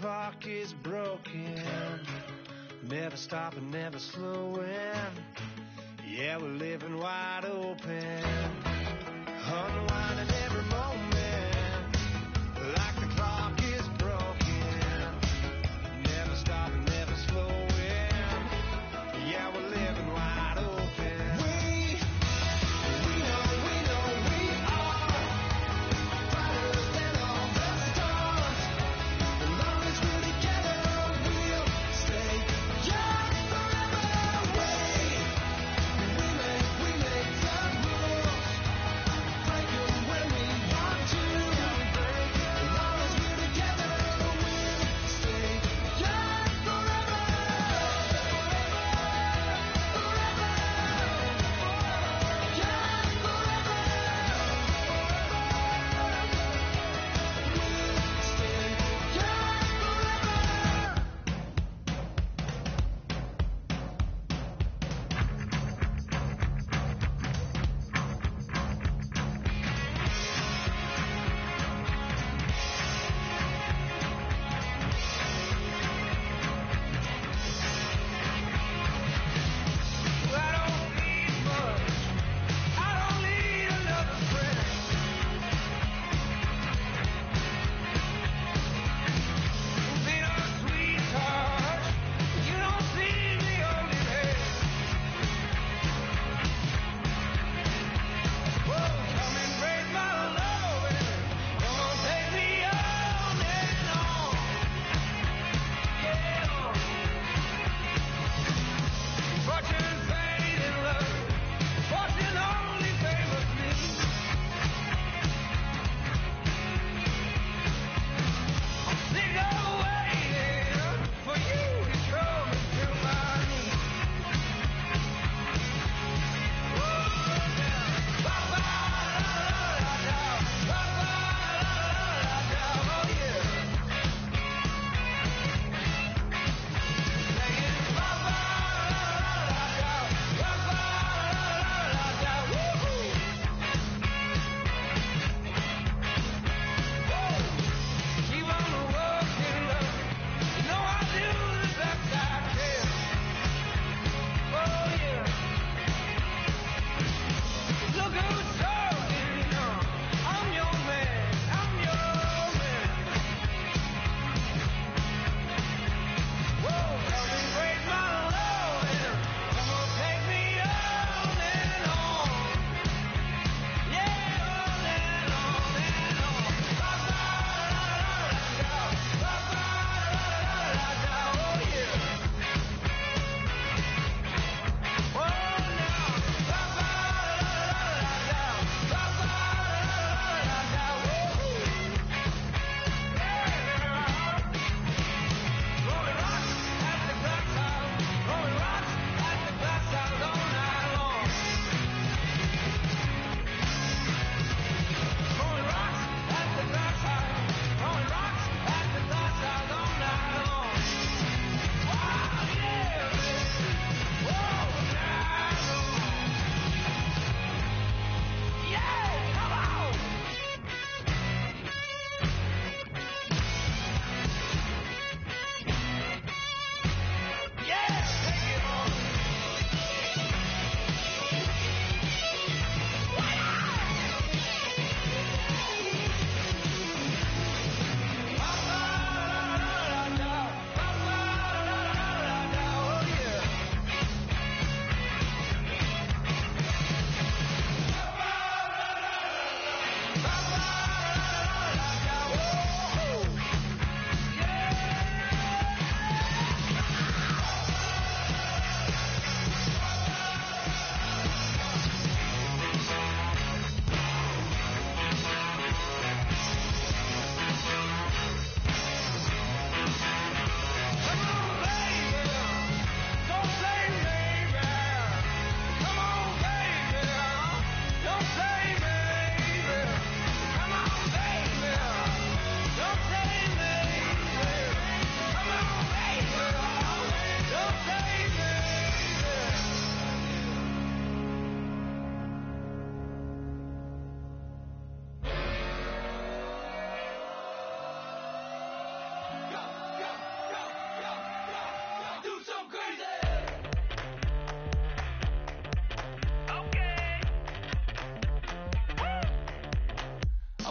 clock is broken, never stopping, never slowing. Yeah, we're living wide open, unwinding every moment, like the clock is broken, never stopping, never slowing. Yeah, we're living wide open. We know we are brighter than all the stars. As long as we're together, we'll stay young forever. We make the rules, break 'em when we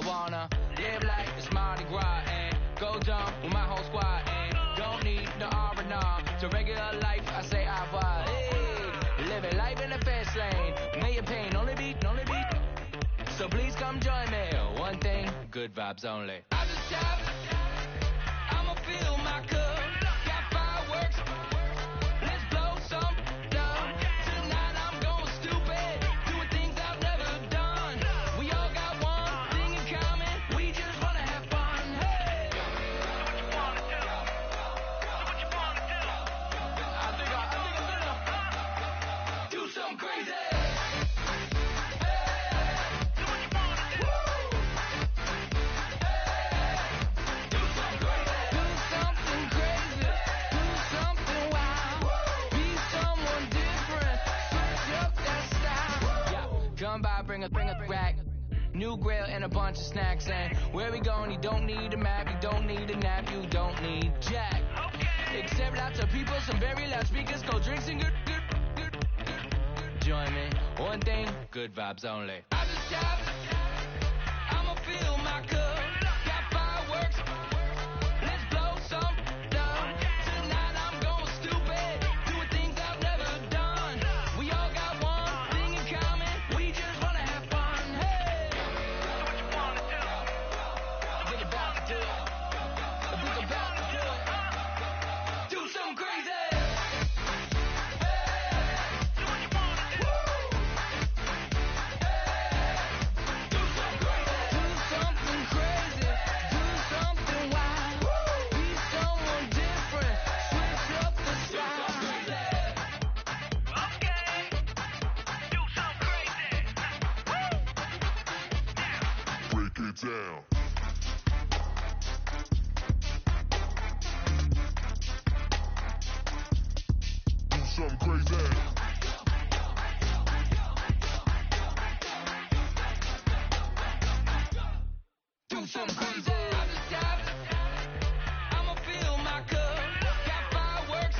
wanna live like it's Mardi Gras and go dumb with my whole squad and don't need no R&R. To regular life, I say au revoir. Hey, living life in the fast lane. Million pain, only beat. So please come join me. One thing, good vibes only. I just tap, I'ma fill my cup. Got fireworks, let's blow some dumb. Tonight I'm going stupid, doing things I've never done. We all got one thing in common, we just wanna have fun. Hey! Do what you wanna do. Do what you wanna do. I think I'm gonna do something crazy. Come by, bring a rack, new grill and a bunch of snacks. And where we going, you don't need a map, you don't need a nap, you don't need jack. Except lots of people, some very loud speakers, cold drinks and good. Join me, one thing, good vibes only. I just tap, I'ma fill my cup. Got fireworks, let's blow some dumb. Tonight I'm going stupid, doing things I've never done. We all got one thing in common, we just wanna have fun. Hey! Do what you wanna do. Think about to do it. Think about to do it. Do something crazy. Down. Do something crazy. Do something crazy. I just tap, I'ma fill my cup. Got fireworks,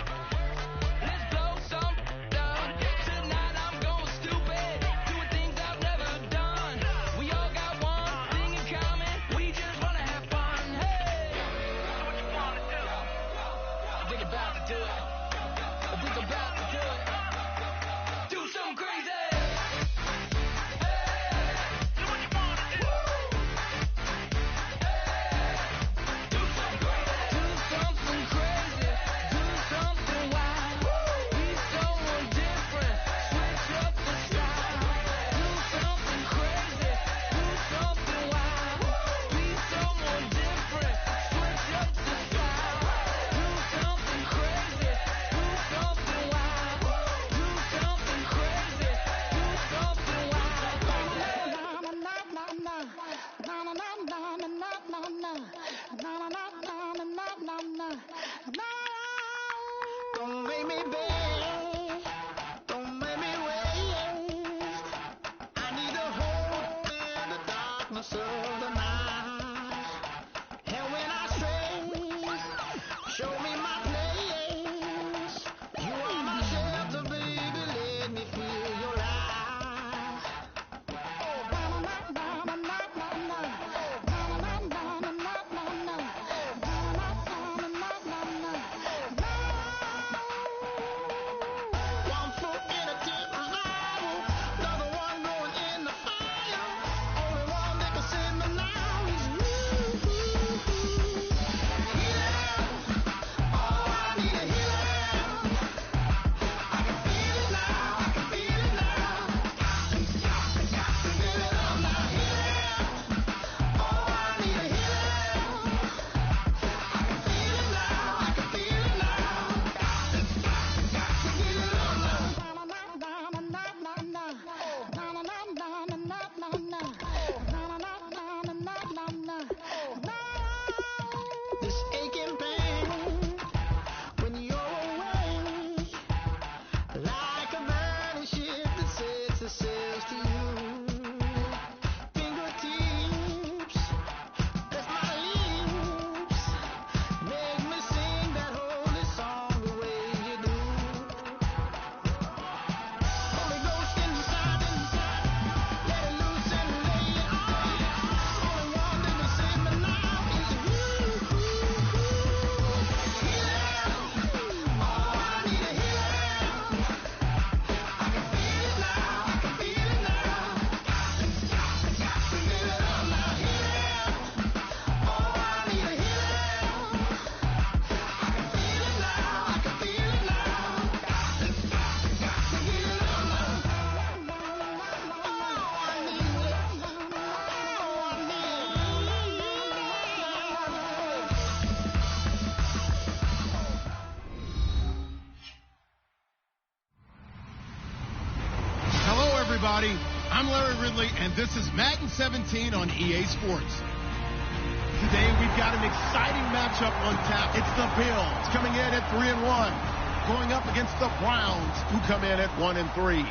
let's blow some dumb. Tonight I'm going stupid, doing things I've never done. We all got one thing in common, we just wanna have fun. Hey! Do what you wanna do. Think about to do it. Think about to do it. everybody. I'm Larry Ridley, and this is Madden 17 on EA Sports. Today, we've got an exciting matchup on tap. It's the Bills coming in at 3-1, going up against the Browns, who come in at 1-3.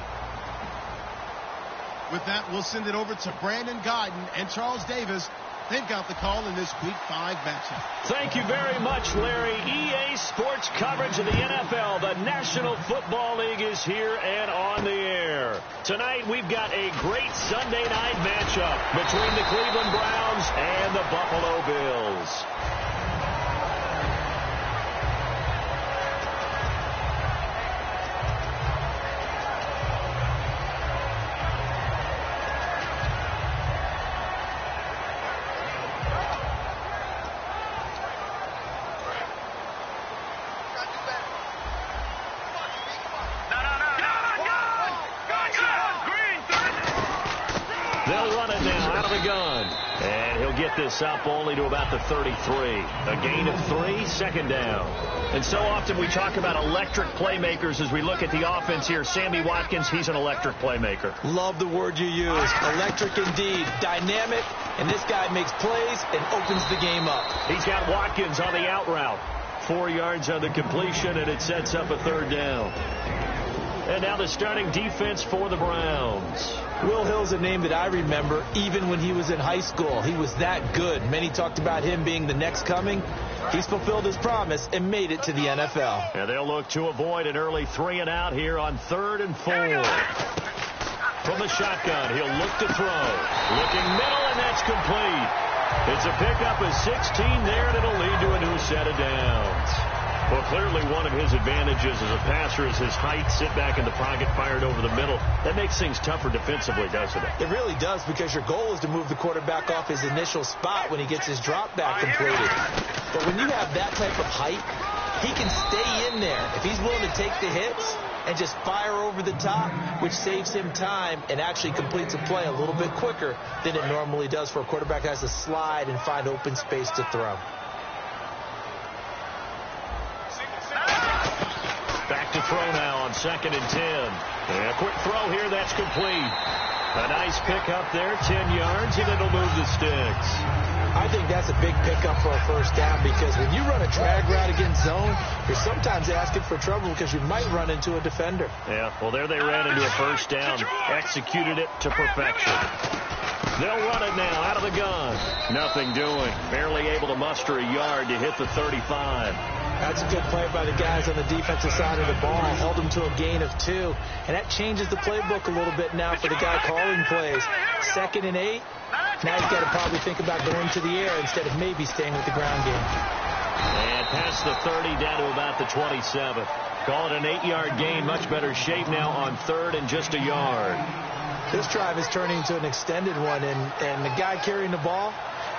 With that, we'll send it over to Brandon Guyton and Charles Davis. They've got the call in this Week 5 matchup. Thank you very much, Larry. EA Sports coverage of the NFL. The National Football League is here and on the air. Tonight, we've got a great Sunday night matchup between the Cleveland Browns and the Buffalo Bills. This up only to about the 33. A gain of 3, second down. And so often we talk about electric playmakers as we look at the offense here. Sammy Watkins, he's an electric playmaker. Love the word you use. Electric indeed. Dynamic. And this guy makes plays and opens the game up. He's got Watkins on the out route. 4 yards on the completion, and it sets up a third down. And now the starting defense for the Browns. Will Hill's a name that I remember even when he was in high school. He was that good. Many talked about him being the next coming. He's fulfilled his promise and made it to the NFL. And they'll look to avoid an early 3-and-out here on 3rd and 4. From the shotgun, he'll look to throw. Looking middle, and that's complete. It's a pickup of 16 there, and it'll lead to a new set of downs. Well, clearly one of his advantages as a passer is his height. Sit back in the pocket, fired over the middle. That makes things tougher defensively, doesn't it? It really does, because your goal is to move the quarterback off his initial spot when he gets his drop back completed. But when you have that type of height, he can stay in there. If he's willing to take the hits and just fire over the top, which saves him time and actually completes a play a little bit quicker than it normally does for a quarterback that has to slide and find open space to throw. Back to throw now on 2nd and 10. And a quick throw here, that's complete. A nice pickup there, 10 yards, and it'll move the sticks. I think that's a big pickup for a first down, because when you run a drag route against zone, you're sometimes asking for trouble because you might run into a defender. Yeah, well, there they ran into a first down. Executed it to perfection. They'll run it now out of the gun. Nothing doing. Barely able to muster a yard to hit the 35. That's a good play by the guys on the defensive side of the ball. Held them to a gain of 2. And that changes the playbook a little bit now for the guy calling plays. 2nd and 8. Now he's got to probably think about going to the air instead of maybe staying with the ground game. And past the 30 down to about the 27. Call it an 8-yard gain. Much better shape now on 3rd and just a yard. This drive is turning into an extended one, and the guy carrying the ball,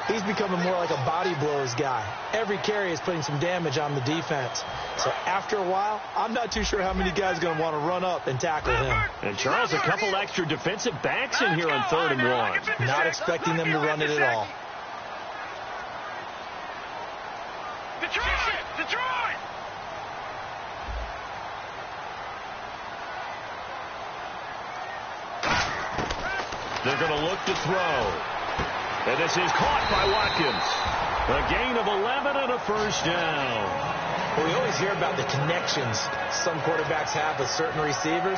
he's becoming more like a body blows guy. Every carry is putting some damage on the defense. So after a while, I'm not too sure how many guys are going to want to run up and tackle him. And Charles, a couple extra defensive backs in here on 3rd and 1. Not expecting them to run it at all. Detroit! They're going to look to throw. And this is caught by Watkins. A gain of 11 and a first down. Well, we always hear about the connections some quarterbacks have with certain receivers.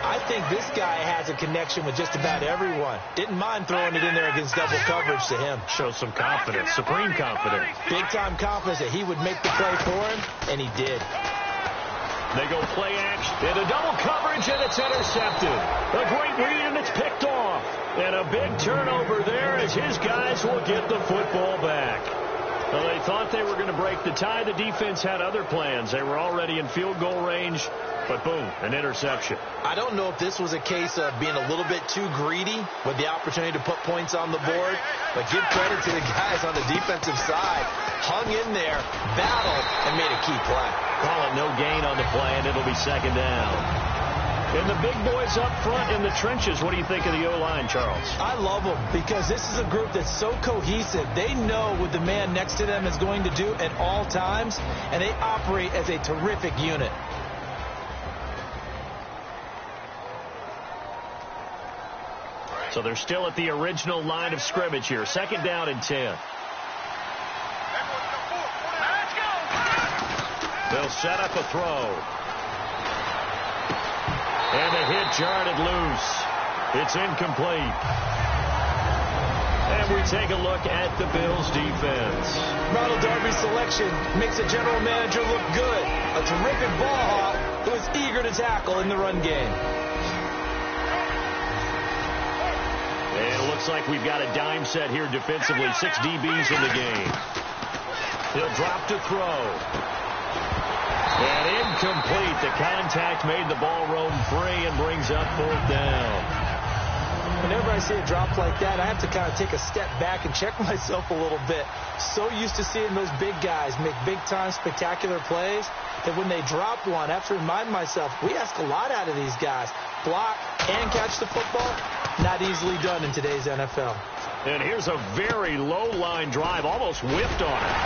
I think this guy has a connection with just about everyone. Didn't mind throwing it in there against double coverage to him. Shows some confidence, supreme confidence. Big-time confidence that he would make the play for him, and he did. They go play action into double coverage, and it's intercepted. A great read, and it's picked off. And a big turnover there as his guys will get the football back. Well, they thought they were going to break the tie. The defense had other plans. They were already in field goal range, but boom, an interception. I don't know if this was a case of being a little bit too greedy with the opportunity to put points on the board, but give credit to the guys on the defensive side. Hung in there, battled, and made a key play. Call it no gain on the play, and it'll be 2nd down. And the big boys up front in the trenches, what do you think of the O-line, Charles? I love them because this is a group that's so cohesive. They know what the man next to them is going to do at all times, and they operate as a terrific unit. So they're still at the original line of scrimmage here. 2nd down and 10. They'll set up a throw. And the hit jarred loose. It's incomplete. And we take a look at the Bills' defense. Ronald Darby's selection makes the general manager look good. A terrific ball hawk who is eager to tackle in the run game. And it looks like we've got a dime set here defensively. 6 DBs in the game. He'll drop to throw. And incomplete. The contact made the ball roam free and brings up 4th down. Whenever I see a drop like that, I have to kind of take a step back and check myself a little bit. So used to seeing those big guys make big-time spectacular plays that when they drop one, I have to remind myself, we ask a lot out of these guys. Block and catch the football, not easily done in today's NFL. And here's a very low-line drive, almost whiffed on it.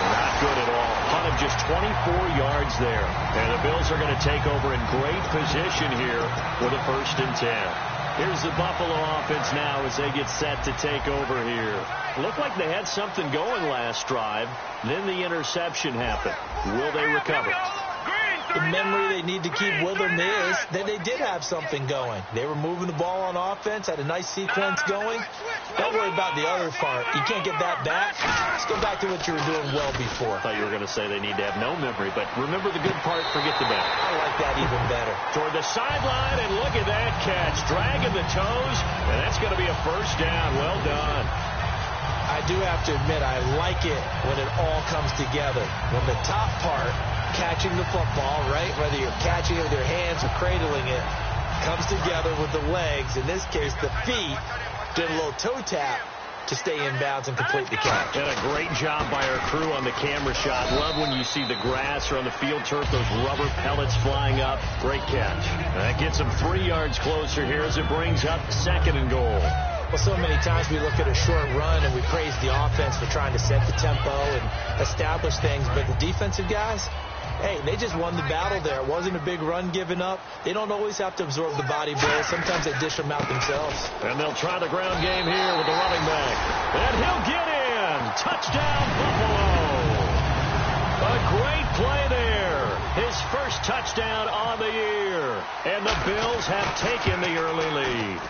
Not good at all. Punt of just 24 yards there. And the Bills are going to take over in great position here with a 1st and 10. Here's the Buffalo offense now as they get set to take over here. Looked like they had something going last drive. Then the interception happened. Will they recover? The memory they need to keep with them is that they did have something going. They were moving the ball on offense, had a nice sequence going. Don't worry about the other part. You can't get that back. Let's go back to what you were doing well before. I thought you were going to say they need to have no memory, but remember the good part, forget the bad. I like that even better. Toward the sideline, and look at that catch. Dragging the toes, and that's going to be a 1st down. Well done. I do have to admit, I like it when it all comes together. When the top part, catching the football, right, whether you're catching it with your hands or cradling it, comes together with the legs. In this case, the feet did a little toe tap to stay in bounds and complete the catch. And a great job by our crew on the camera shot. Love when you see the grass or on the field turf, those rubber pellets flying up. Great catch. And that gets them 3 yards closer here as it brings up 2nd and goal. Well, so many times we look at a short run and we praise the offense for trying to set the tempo and establish things, but the defensive guys, hey, they just won the battle there. It wasn't a big run given up. They don't always have to absorb the body blows. Sometimes they dish them out themselves. And they'll try the ground game here with the running back. And he'll get in. Touchdown, Buffalo. A great play there. His 1st touchdown on the year. And the Bills have taken the early lead.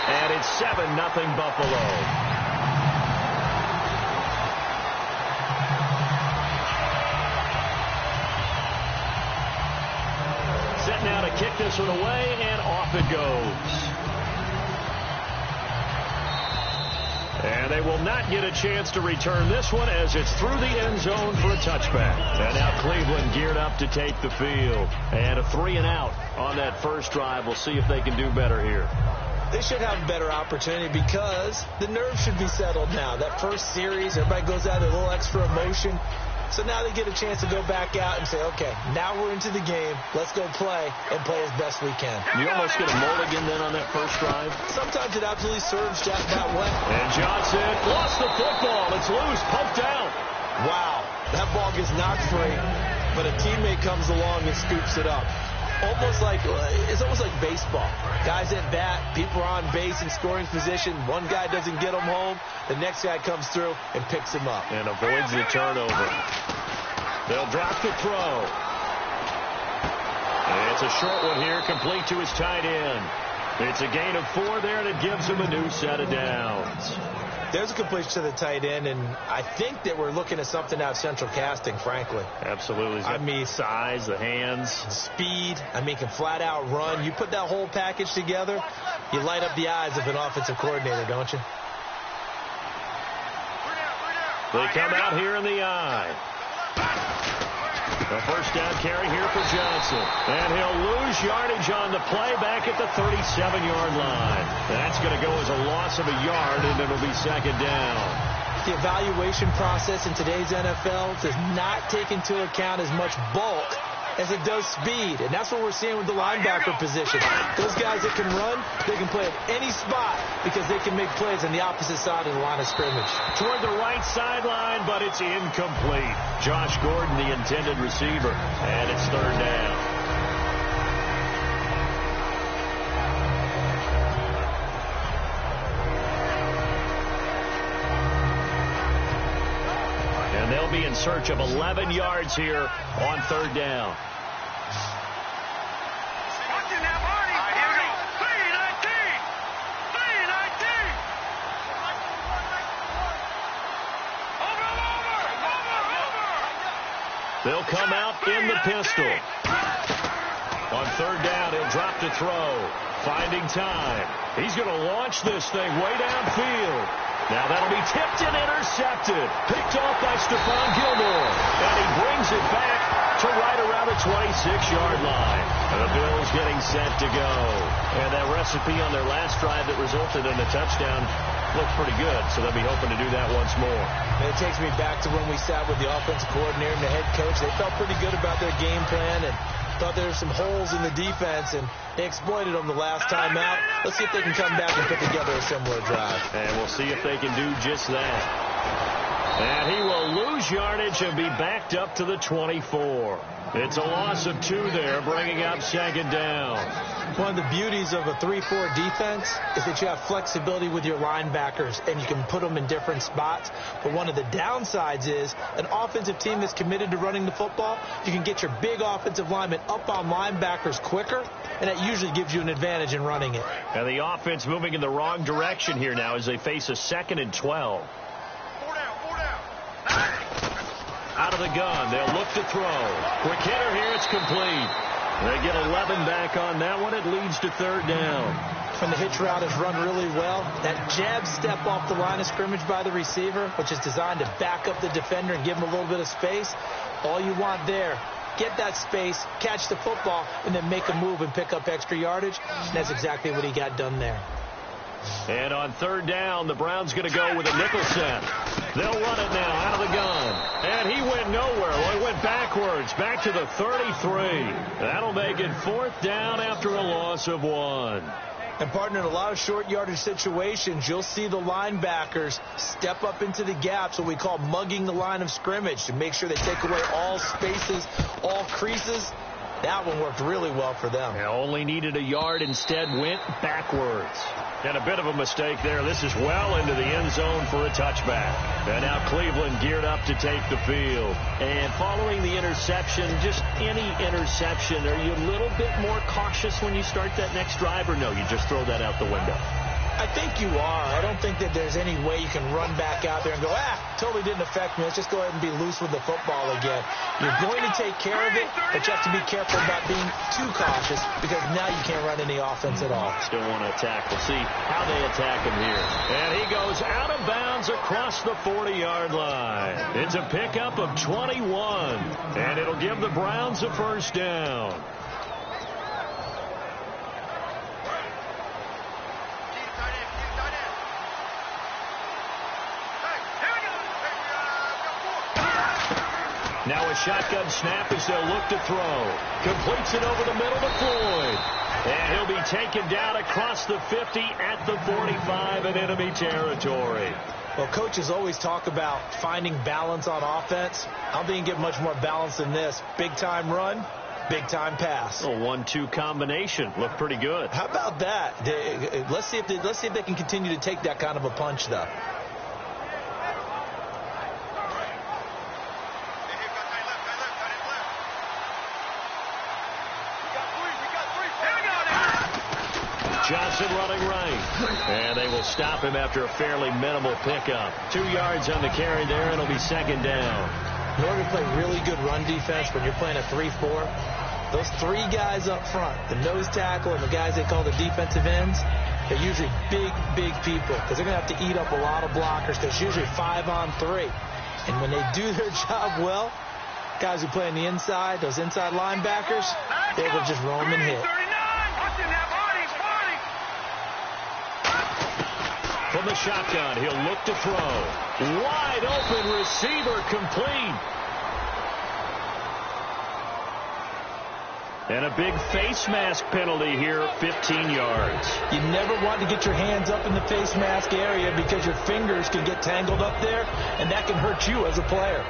And it's 7-0 Buffalo. Set now to kick this one away, and off it goes. And they will not get a chance to return this one as it's through the end zone for a touchback. And now Cleveland geared up to take the field. And a 3-and-out on that 1st drive. We'll see if they can do better here. They should have a better opportunity because the nerves should be settled now. That 1st series, everybody goes out a little extra emotion. So now they get a chance to go back out and say, okay, now we're into the game. Let's go play and play as best we can. You almost get a mulligan then on that 1st drive? Sometimes it absolutely serves Jack that way. And Johnson lost the football. It's loose, poked out. Wow, that ball gets knocked free, but a teammate comes along and scoops it up. It's almost like baseball. Guys at bat, people are on base in scoring position. One guy doesn't get them home. The next guy comes through and picks him up. And avoids the turnover. They'll drop the throw. And it's a short one here, complete to his tight end. It's a gain of 4 there, and it gives him a new set of downs. There's a completion to the tight end, and I think that we're looking at something out of central casting, frankly. Absolutely. I mean, size, the hands. Speed. I mean, can flat out run. You put that whole package together, you light up the eyes of an offensive coordinator, don't you? They come out here in the eye. A 1st down carry here for Johnson. And he'll lose yardage on the play back at the 37-yard line. That's going to go as a loss of a yard, and it'll be 2nd down. The evaluation process in today's NFL does not take into account as much bulk as it does speed. And that's what we're seeing with the linebacker position. Those guys that can run, they can play at any spot because they can make plays on the opposite side of the line of scrimmage. Toward the right sideline, but it's incomplete. Josh Gordon, the intended receiver, and it's 3rd down. They'll be in search of 11 yards here on third down. They'll come out in the pistol. On third down, he'll drop to throw. Finding time. He's going to launch this thing way downfield. Now that'll be tipped and intercepted. Picked off by Stephon Gilmore. And he brings it back to right around the 26-yard line. And the Bills getting set to go. And that recipe on their last drive that resulted in a touchdown looked pretty good, so they'll be hoping to do that once more. And it takes me back to when we sat with the offensive coordinator and the head coach. They felt pretty good about their game plan and thought there were some holes in the defense, and they exploited them the last time out. Let's see if they can come back and put together a similar drive. And we'll see if they can do just that. And he will lose yardage and be backed up to the 24. It's a loss of 2 there, bringing up second down. One of the beauties of a 3-4 defense is that you have flexibility with your linebackers, and you can put them in different spots. But one of the downsides is an offensive team that's committed to running the football, you can get your big offensive linemen up on linebackers quicker, and that usually gives you an advantage in running it. And the offense moving in the wrong direction here now as they face a 2nd and 12. Out of the gun, they'll look to throw. Quick hitter here, it's complete. They get 11 back on that one. It leads to third down. When the hitch route is run really well, that jab step off the line of scrimmage by the receiver, which is designed to back up the defender and give him a little bit of space, all you want there, get that space, catch the football, and then make a move and pick up extra yardage. And that's exactly what he got done there. And on third down, the Browns going to go with a nickel set. They'll run it now out of the gun. And he went nowhere. Well, he went backwards, back to the 33. That'll make it 4th down after a loss of 1. And, partner, in a lot of short yardage situations, you'll see the linebackers step up into the gaps, what we call mugging the line of scrimmage, to make sure they take away all spaces, all creases. That one worked really well for them. They only needed a yard, instead went backwards. And a bit of a mistake there. This is well into the end zone for a touchback. And now Cleveland geared up to take the field. And following the interception, just any interception, are you a little bit more cautious when you start that next drive, or no, you just throw that out the window? I think you are. I don't think that there's any way you can run back out there and go, totally didn't affect me. Let's just go ahead and be loose with the football again. You're going to take care of it, but you have to be careful about being too cautious, because now you can't run any offense at all. Still want to attack. We'll see how they attack him here. And he goes out of bounds across the 40-yard line. It's a pickup of 21, and it'll give the Browns a first down. Now a shotgun snap as they'll look to throw. Completes it over the middle to Floyd. And he'll be taken down across the 50 at the 45 in enemy territory. Well, coaches always talk about finding balance on offense. I don't think you can get much more balance than this. Big-time run, big-time pass. A 1-2 combination. Looked pretty good. How about that? Let's see if they can continue to take that kind of a punch, though. Johnson running right. And they will stop him after a fairly minimal pickup. 2 yards on the carry there, and it'll be second down. In order to play really good run defense when you're playing a 3-4, those 3 guys up front, the nose tackle and the guys they call the defensive ends, they're usually big people, because they're going to have to eat up a lot of blockers, because it's usually 5 on 3. And when they do their job well, guys who play on the inside, those inside linebackers, they're going to just roam and hit. From the shotgun, he'll look to throw. Wide open receiver, complete. And a big face mask penalty here, 15 yards. You never want to get your hands up in the face mask area, because your fingers can get tangled up there, and that can hurt you as a player.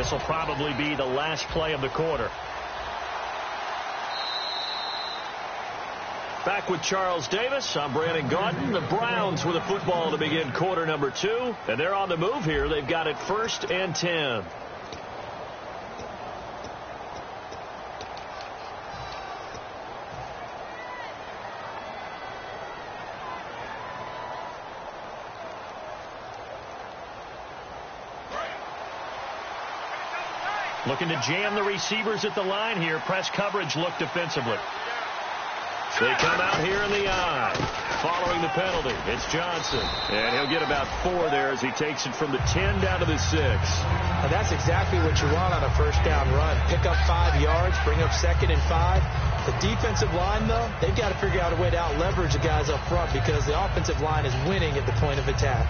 This will probably be the last play of the quarter. Back with Charles Davis. I'm Brandon Gaudin. The Browns with a football to begin quarter number 2. And they're on the move here. They've got it 1st and 10. Looking to jam the receivers at the line here. Press coverage look defensively. They come out here in the eye. Following the penalty, it's Johnson. And he'll get about 4 there as he takes it from the 10 down to the 6. And that's exactly what you want on a first down run. Pick up 5 yards, bring up 2nd and 5. The defensive line, though, they've got to figure out a way to out-leverage the guys up front because the offensive line is winning at the point of attack.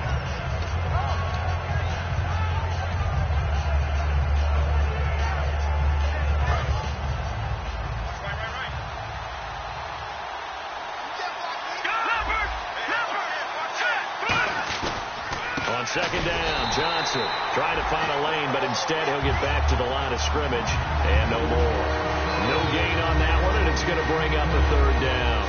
Second down, Johnson trying to find a lane, but instead he'll get back to the line of scrimmage, and no more. No gain on that one, and it's going to bring up a 3rd down.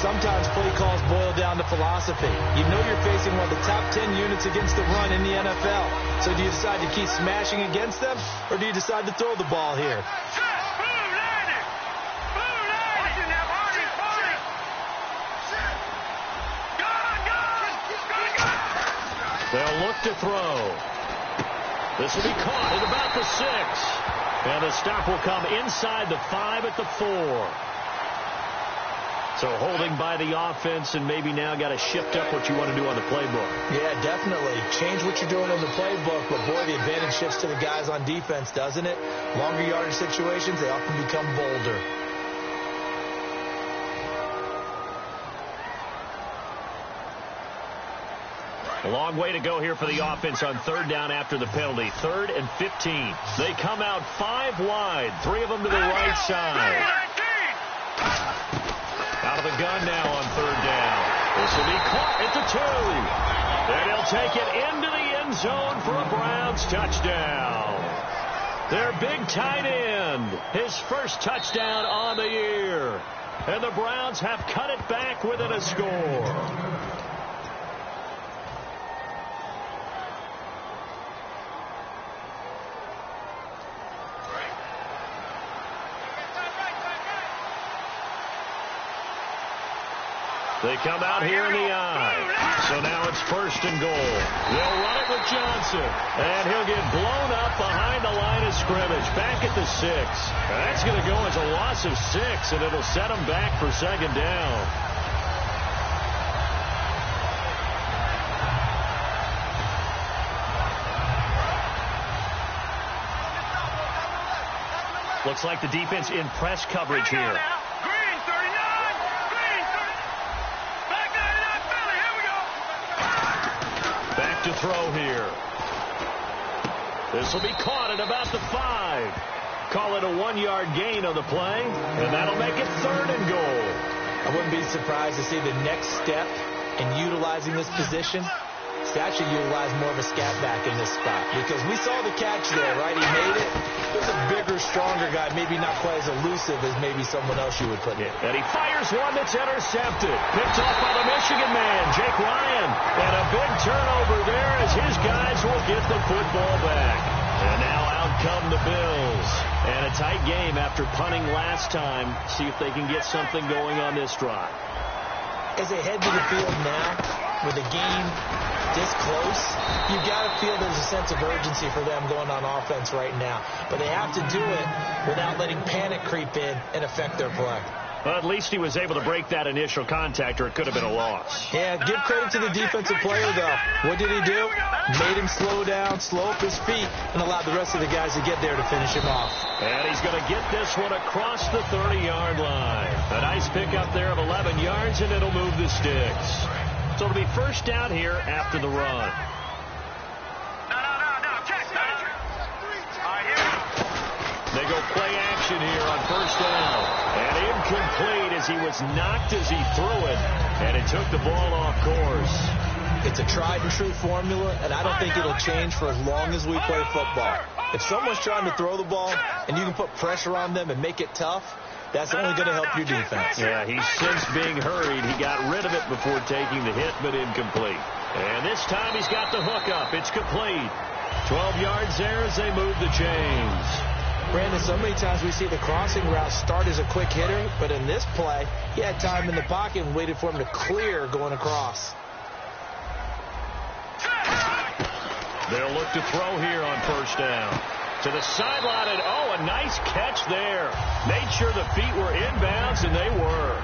Sometimes play calls boil down to philosophy. You know you're facing one of the top 10 units against the run in the NFL. So do you decide to keep smashing against them, or do you decide to throw the ball here? They'll look to throw. This will be caught at about the 6. And the stop will come inside the 5 at the 4. So holding by the offense, and maybe now got to shift up what you want to do on the playbook. Yeah, definitely. Change what you're doing in the playbook, but boy, the advantage shifts to the guys on defense, doesn't it? Longer yardage situations, they often become bolder. A long way to go here for the offense on 3rd down after the penalty. 3rd and 15. They come out 5 wide. 3 of them to the right side. Out of the gun now on 3rd down. This will be caught at the 2. And he'll take it into the end zone for a Browns touchdown. Their big tight end. His first touchdown on the year. And the Browns have cut it back within a score. They come out here in the eye. So now it's 1st and goal. They'll run it with Johnson. And he'll get blown up behind the line of scrimmage. Back at the 6. And that's going to go as a loss of 6. And it'll set them back for 2nd down. Looks like the defense in press coverage here. Back to throw here. This will be caught at about the 5. Call it a 1-yard gain on the play, and that'll make it 3rd and goal. I wouldn't be surprised to see the next step in utilizing this position is to actually utilize more of a scat back in this spot, because we saw the catch there, right? He made it. There's a bigger, stronger guy, maybe not quite as elusive as maybe someone else you would put in. And he fires one that's intercepted. Picked off by the Michigan man, Jake Ryan. And a big turnover there as his guys will get the football back. And now out come the Bills. And a tight game after punting last time. See if they can get something going on this drive. As they head to the field now, with the game this close, you've got to feel there's a sense of urgency for them going on offense right now. But they have to do it without letting panic creep in and affect their play. Well, at least he was able to break that initial contact, or it could have been a loss. Yeah, give credit to the defensive player, though. What did he do? Made him slow down, slow up his feet, and allowed the rest of the guys to get there to finish him off. And he's going to get this one across the 30-yard line. A nice pickup there of 11 yards, and it'll move the sticks. So it'll be 1st down here after the run. They go play action here on 1st down. And incomplete as he was knocked as he threw it. And it took the ball off course. It's a tried and true formula, and I don't think it'll change for as long as we play football. If someone's trying to throw the ball and you can put pressure on them and make it tough, that's only going to help your defense. Yeah, he's since being hurried. He got rid of it before taking the hit, but incomplete. And this time he's got the hook up. It's complete. 12 yards there as they move the chains. Brandon, so many times we see the crossing route start as a quick hitter, but in this play, he had time in the pocket and waited for him to clear going across. They'll look to throw here on first down. To the sideline, and a nice catch there. Made sure the feet were inbounds, and they were.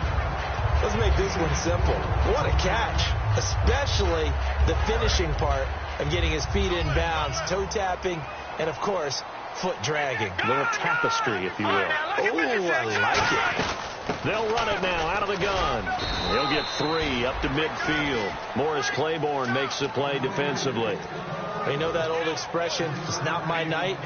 Let's make this one simple. What a catch, especially the finishing part of getting his feet inbounds, toe tapping, and, of course, foot dragging. A little tapestry, if you will. Oh, I like it. They'll run it now out of the gun. He'll get 3 up to midfield. Morris Claiborne makes the play defensively. You know that old expression, it's not my night?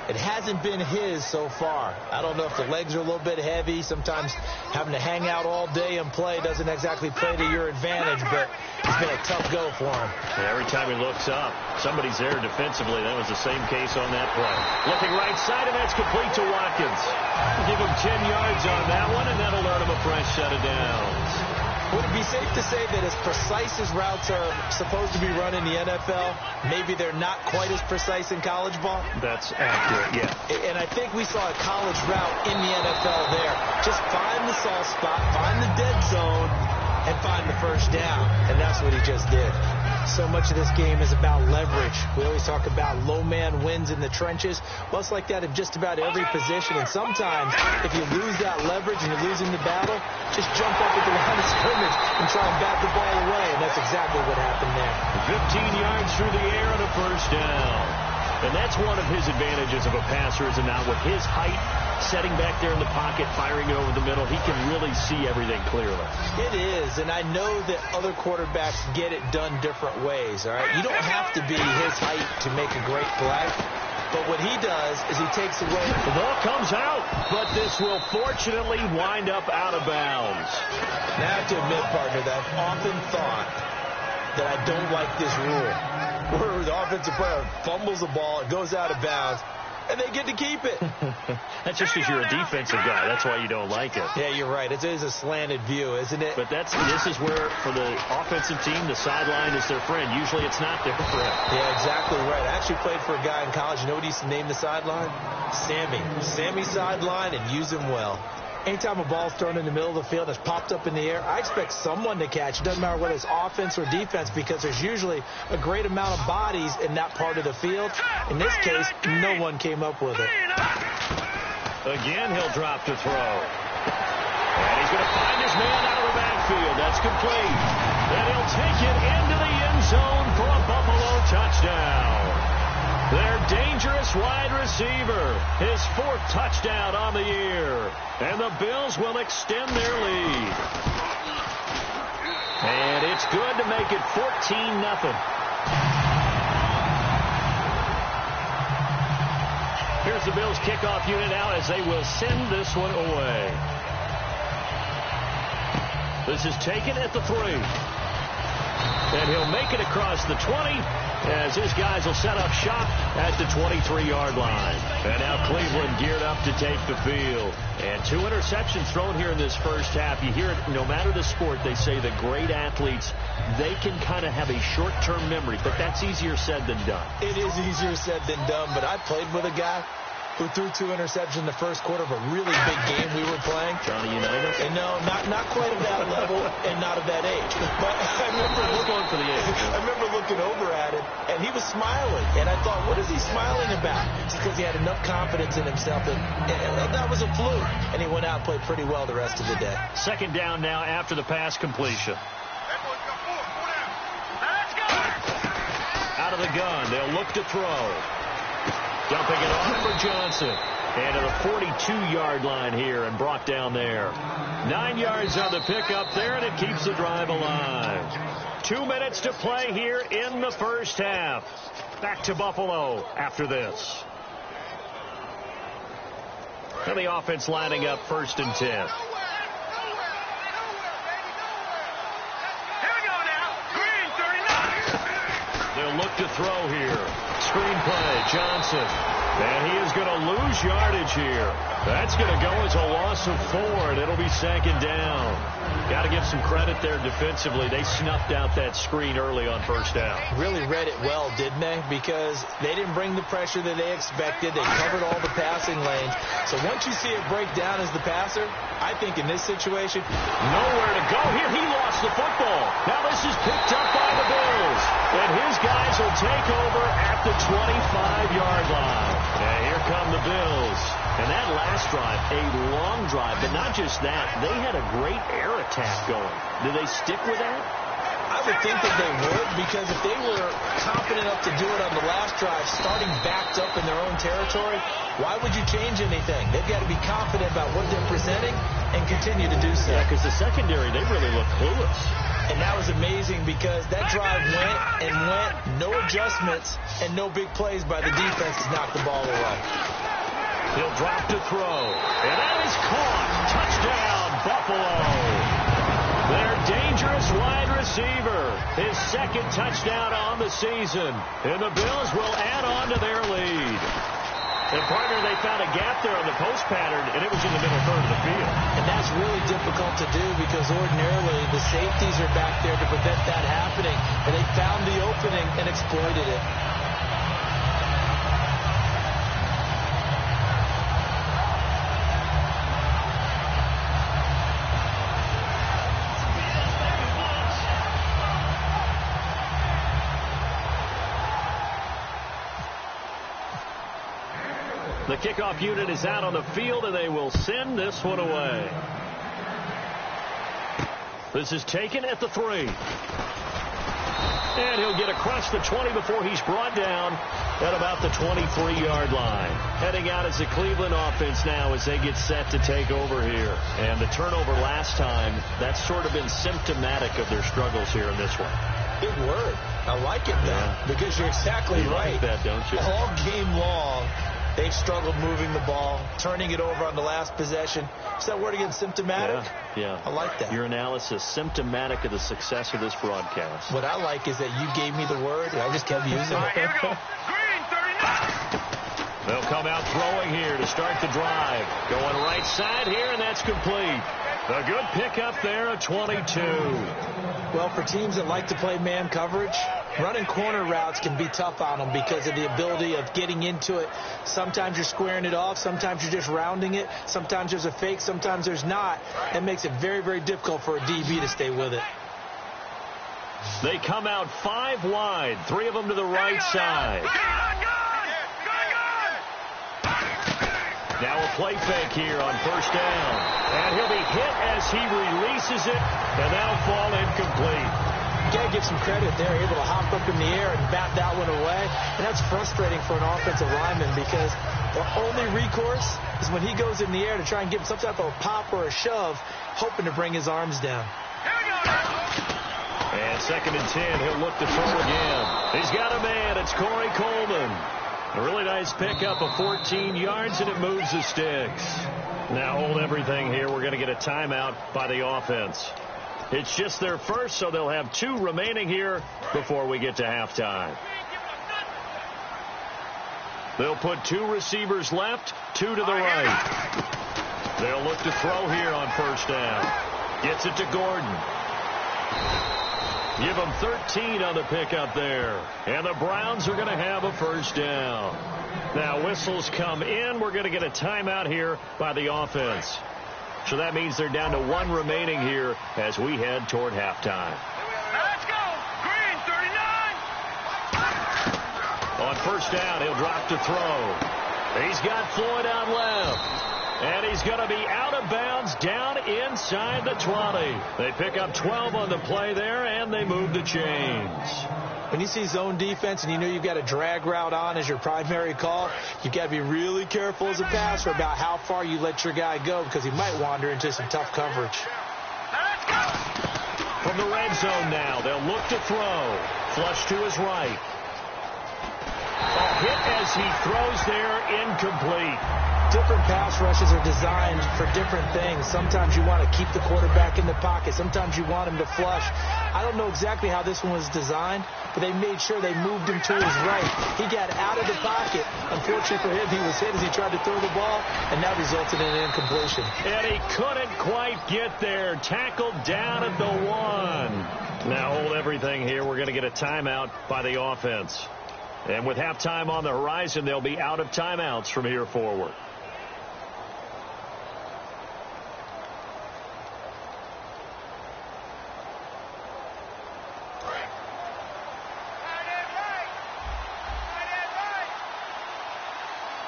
It hasn't been his so far. I don't know if the legs are a little bit heavy. Sometimes having to hang out all day and play doesn't exactly play to your advantage, but it's been a tough go for him. Yeah, every time he looks up, somebody's there defensively. That was the same case on that play. Looking right side, and that's complete to Watkins. Give him 10 yards on that one, and that'll earn him a fresh set of downs. Would it be safe to say that as precise as routes are supposed to be run in the NFL, maybe they're not quite as precise in college ball? That's accurate, yeah. And I think we saw a college route in the NFL there. Just find the soft spot, find the dead zone, and find the first down. And that's what he just did. So much of this game is about leverage. We always talk about low man wins in the trenches. Well, it's like that in just about every position. And sometimes, if you lose that leverage and you're losing the battle, just jump up at the line of scrimmage and try and bat the ball away. And that's exactly what happened there. 15 yards through the air and a first down. And that's one of his advantages of a passer, is not with his height, setting back there in the pocket, firing it over the middle. He can really see everything clearly. It is, and I know that other quarterbacks get it done different ways, all right? You don't have to be his height to make a great play. But what he does is he takes away. The ball comes out, but this will fortunately wind up out of bounds. Now I have to admit, partner, that I've often thought that I don't like this rule, where the offensive player fumbles the ball, it goes out of bounds, and they get to keep it. That's just because you're a defensive guy. That's why you don't like it. Yeah, you're right. It is a slanted view, isn't it? But this is where, for the offensive team, the sideline is their friend. Usually it's not their friend. Yeah, exactly right. I actually played for a guy in college. You know what he used to name the sideline? Sammy. Sammy sideline, and use him well. Anytime a ball's thrown in the middle of the field and it's popped up in the air, I expect someone to catch. It doesn't matter whether it's offense or defense, because there's usually a great amount of bodies in that part of the field. In this case, no one came up with it. Again, he'll drop to throw. And he's going to find his man out of the backfield. That's complete. And he'll take it into the end zone for a Buffalo touchdown. Their dangerous wide receiver, his 4th touchdown on the year. And the Bills will extend their lead. And it's good to make it 14-0. Here's the Bills kickoff unit now as they will send this one away. This is taken at the 3. And he'll make it across the 20 as his guys will set up shop at the 23-yard line. And now Cleveland geared up to take the field. And 2 interceptions thrown here in this first half. You hear it, no matter the sport, they say the great athletes, they can kind of have a short-term memory, but that's easier said than done. It is easier said than done, but I played with a guy who threw 2 interceptions in the first quarter of a really big game we were playing. Johnny Unitas? And no, not quite at that level and not at that age. But I remember looking over at him, and he was smiling. And I thought, what is he smiling about? It's because he had enough confidence in himself, and that was a fluke. And he went out and played pretty well the rest of the day. Second down now after the pass completion. Out of the gun, they'll look to throw. Dumping it off for Johnson. And to the 42-yard line here and brought down there. 9 yards on the pickup there, and it keeps the drive alive. 2 minutes to play here in the first half. Back to Buffalo after this. And the offense lining up 1st and 10. Here we go now. Green 39. They'll look to throw here. Screen play, Johnson. And he is going to lose yardage here. That's going to go as a loss of 4, and it'll be second down. Got to give some credit there defensively. They snuffed out that screen early on first down. Really read it well, didn't they? Because they didn't bring the pressure that they expected. They covered all the passing lanes. So once you see it break down as the passer, I think in this situation, nowhere to go here. He lost the football. Now this is picked up by the Bills. And his guys will take over at the 25-yard line. And here come the Bills. And that last drive, a long drive, but not just that. They had a great air attack going. Do they stick with that? I would think that they would, because if they were confident enough to do it on the last drive, starting backed up in their own territory, why would you change anything? They've got to be confident about what they're presenting and continue to do so. Yeah, because the secondary, they really look clueless. And that was amazing because that drive went and went, no adjustments, and no big plays by the defense to knock the ball away. He'll drop to throw. And that is caught. Touchdown, Buffalo. Their dangerous wide receiver. His second touchdown on the season. And the Bills will add on to their lead. And, partner, they found a gap there on the post pattern, and it was in the middle third of the field. And that's really difficult to do because ordinarily the safeties are back there to prevent that happening. And they found the opening and exploited it. The kickoff unit is out on the field, and they will send this one away. This is taken at the 3. And he'll get across the 20 before he's brought down at about the 23-yard line. Heading out as the Cleveland offense now as they get set to take over here. And the turnover last time, that's sort of been symptomatic of their struggles here in this one. Big word. I like it, though, because you're exactly right. Like that, don't you? All game long, they've struggled moving the ball, turning it over on the last possession. Is that word again, symptomatic? Yeah. I like that. Your analysis, symptomatic of the success of this broadcast. What I like is that you gave me the word, and I just kept using it. Here we go. Green 39. They'll come out throwing here to start the drive. Going right side here, and that's complete. A good pickup there at 22. Well, for teams that like to play man coverage, running corner routes can be tough on them because of the ability of getting into it. Sometimes you're squaring it off. Sometimes you're just rounding it. Sometimes there's a fake. Sometimes there's not. That makes it very, very difficult for a DB to stay with it. They come out 5 wide, 3 of them to the right side. Now a play fake here on first down. And he'll be hit as he releases it, and that'll fall incomplete. You got to give some credit there, able to hop up in the air and bat that one away. And that's frustrating for an offensive lineman because the only recourse is when he goes in the air to try and give some type of a pop or a shove, hoping to bring his arms down. And 2nd and 10, he'll look to throw again. He's got a man. It's Corey Coleman. A really nice pickup of 14 yards, and it moves the sticks. Now hold everything here. We're going to get a timeout by the offense. It's just their first, so they'll have 2 remaining here before we get to halftime. They'll put 2 receivers left, 2 to the right. They'll look to throw here on first down. Gets it to Gordon. Give them 13 on the pickup there. And the Browns are going to have a first down. Now whistles come in. We're going to get a timeout here by the offense. So that means they're down to 1 remaining here as we head toward halftime. Let's go. Green 39. On first down, he'll drop to throw. He's got Floyd out left. And he's going to be out of bounds down inside the 20. They pick up 12 on the play there, and they move the chains. When you see zone defense and you know you've got a drag route on as your primary call, you've got to be really careful as a passer about how far you let your guy go because he might wander into some tough coverage. From the red zone now, they'll look to throw. Flush to his right. A hit as he throws there, incomplete. different pass rushes are designed for different things. Sometimes you want to keep the quarterback in the pocket. Sometimes you want him to flush. I don't know exactly how this one was designed, but they made sure they moved him to his right. He got out of the pocket. Unfortunately for him, he was hit as he tried to throw the ball, and that resulted in an incompletion. And he couldn't quite get there. Tackled down at the 1. Now hold everything here. We're going to get a timeout by the offense. And with halftime on the horizon, they'll be out of timeouts from here forward.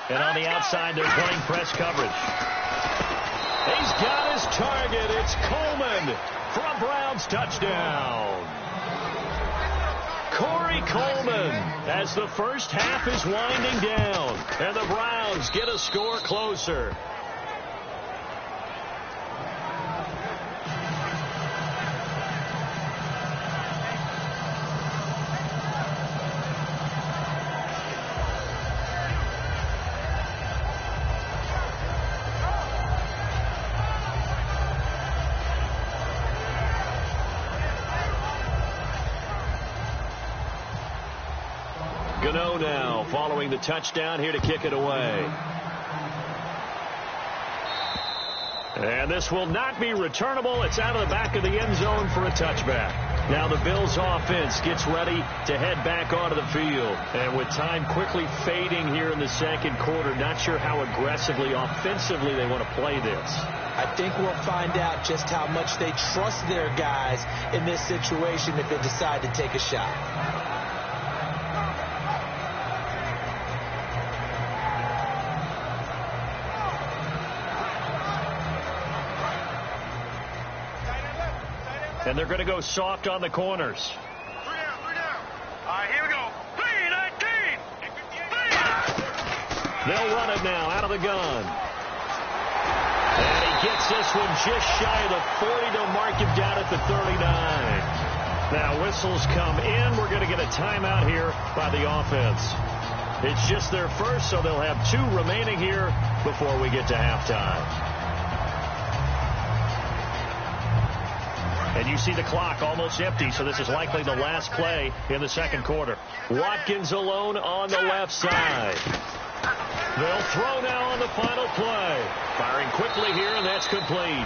And on the outside, they're playing press coverage. He's got his target. It's Coleman for a Browns touchdown. Corey Coleman as the first half is winding down. And the Browns get a score closer. Gano now following the touchdown here to kick it away. And this will not be returnable. It's out of the back of the end zone for a touchback. Now the Bills offense gets ready to head back onto the field. And with time quickly fading here in the second quarter, not sure how aggressively, offensively they want to play this. I think we'll find out just how much they trust their guys in this situation if they decide to take a shot. And they're going to go soft on the corners. 3 down. All right, here we go. 3-19. They'll run it now out of the gun. And he gets this one just shy of the 40 to mark him down at the 39. Now whistles come in. We're going to get a timeout here by the offense. It's just their first, so they'll have 2 remaining here before we get to halftime. And you see the clock almost empty, so this is likely the last play in the second quarter. Watkins alone on the left side. They'll throw now on the final play. Firing quickly here, and that's complete.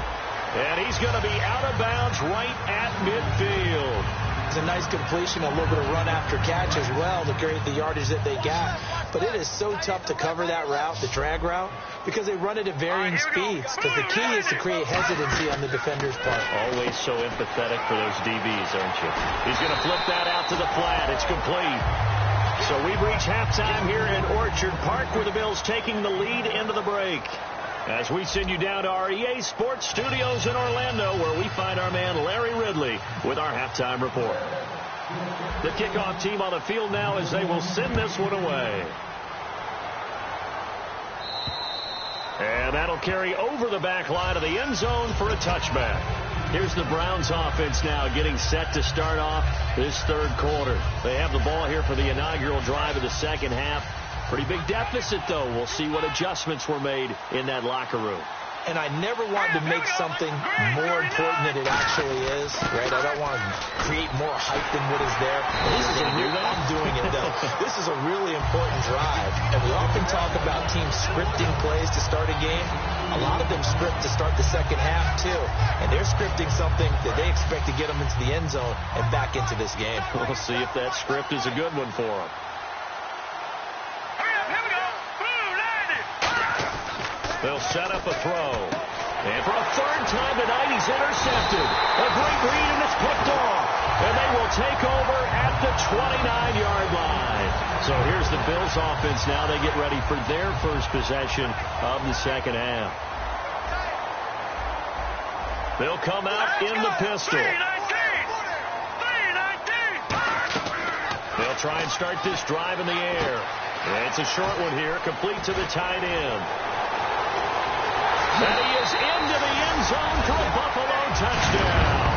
And he's going to be out of bounds right at midfield. It's a nice completion, a little bit of run after catch as well to create the yardage that they got. But it is so tough to cover that route, the drag route, because they run it at varying speeds. Because the key is to create hesitancy on the defender's part. Always so empathetic for those DBs, aren't you? He's going to flip that out to the flat. It's complete. So we've reached halftime here in Orchard Park, where the Bills taking the lead into the break. As we send you down to our EA Sports Studios in Orlando, where we find our man Larry Ridley with our halftime report. The kickoff team on the field now as they will send this one away. And that'll carry over the back line of the end zone for a touchback. Here's the Browns offense now getting set to start off this third quarter. They have the ball here for the inaugural drive of the second half. Pretty big deficit, though. We'll see what adjustments were made in that locker room. And I never want to make something more important than it actually is, right? I don't want to create more hype than what is there. This is I'm doing it, though. This is a really important drive. And we often talk about teams scripting plays to start a game. A lot of them script to start the second half, too. And they're scripting something that they expect to get them into the end zone and back into this game. We'll see if that script is a good one for them. They'll set up a throw. And for a third time tonight, he's intercepted. A great read, and it's picked off. And they will take over at the 29-yard line. So here's the Bills offense now. They get ready for their first possession of the second half. They'll come out in the pistol. They'll try and start this drive in the air. And it's a short one here, complete to the tight end. And he is into the end zone for a Buffalo touchdown.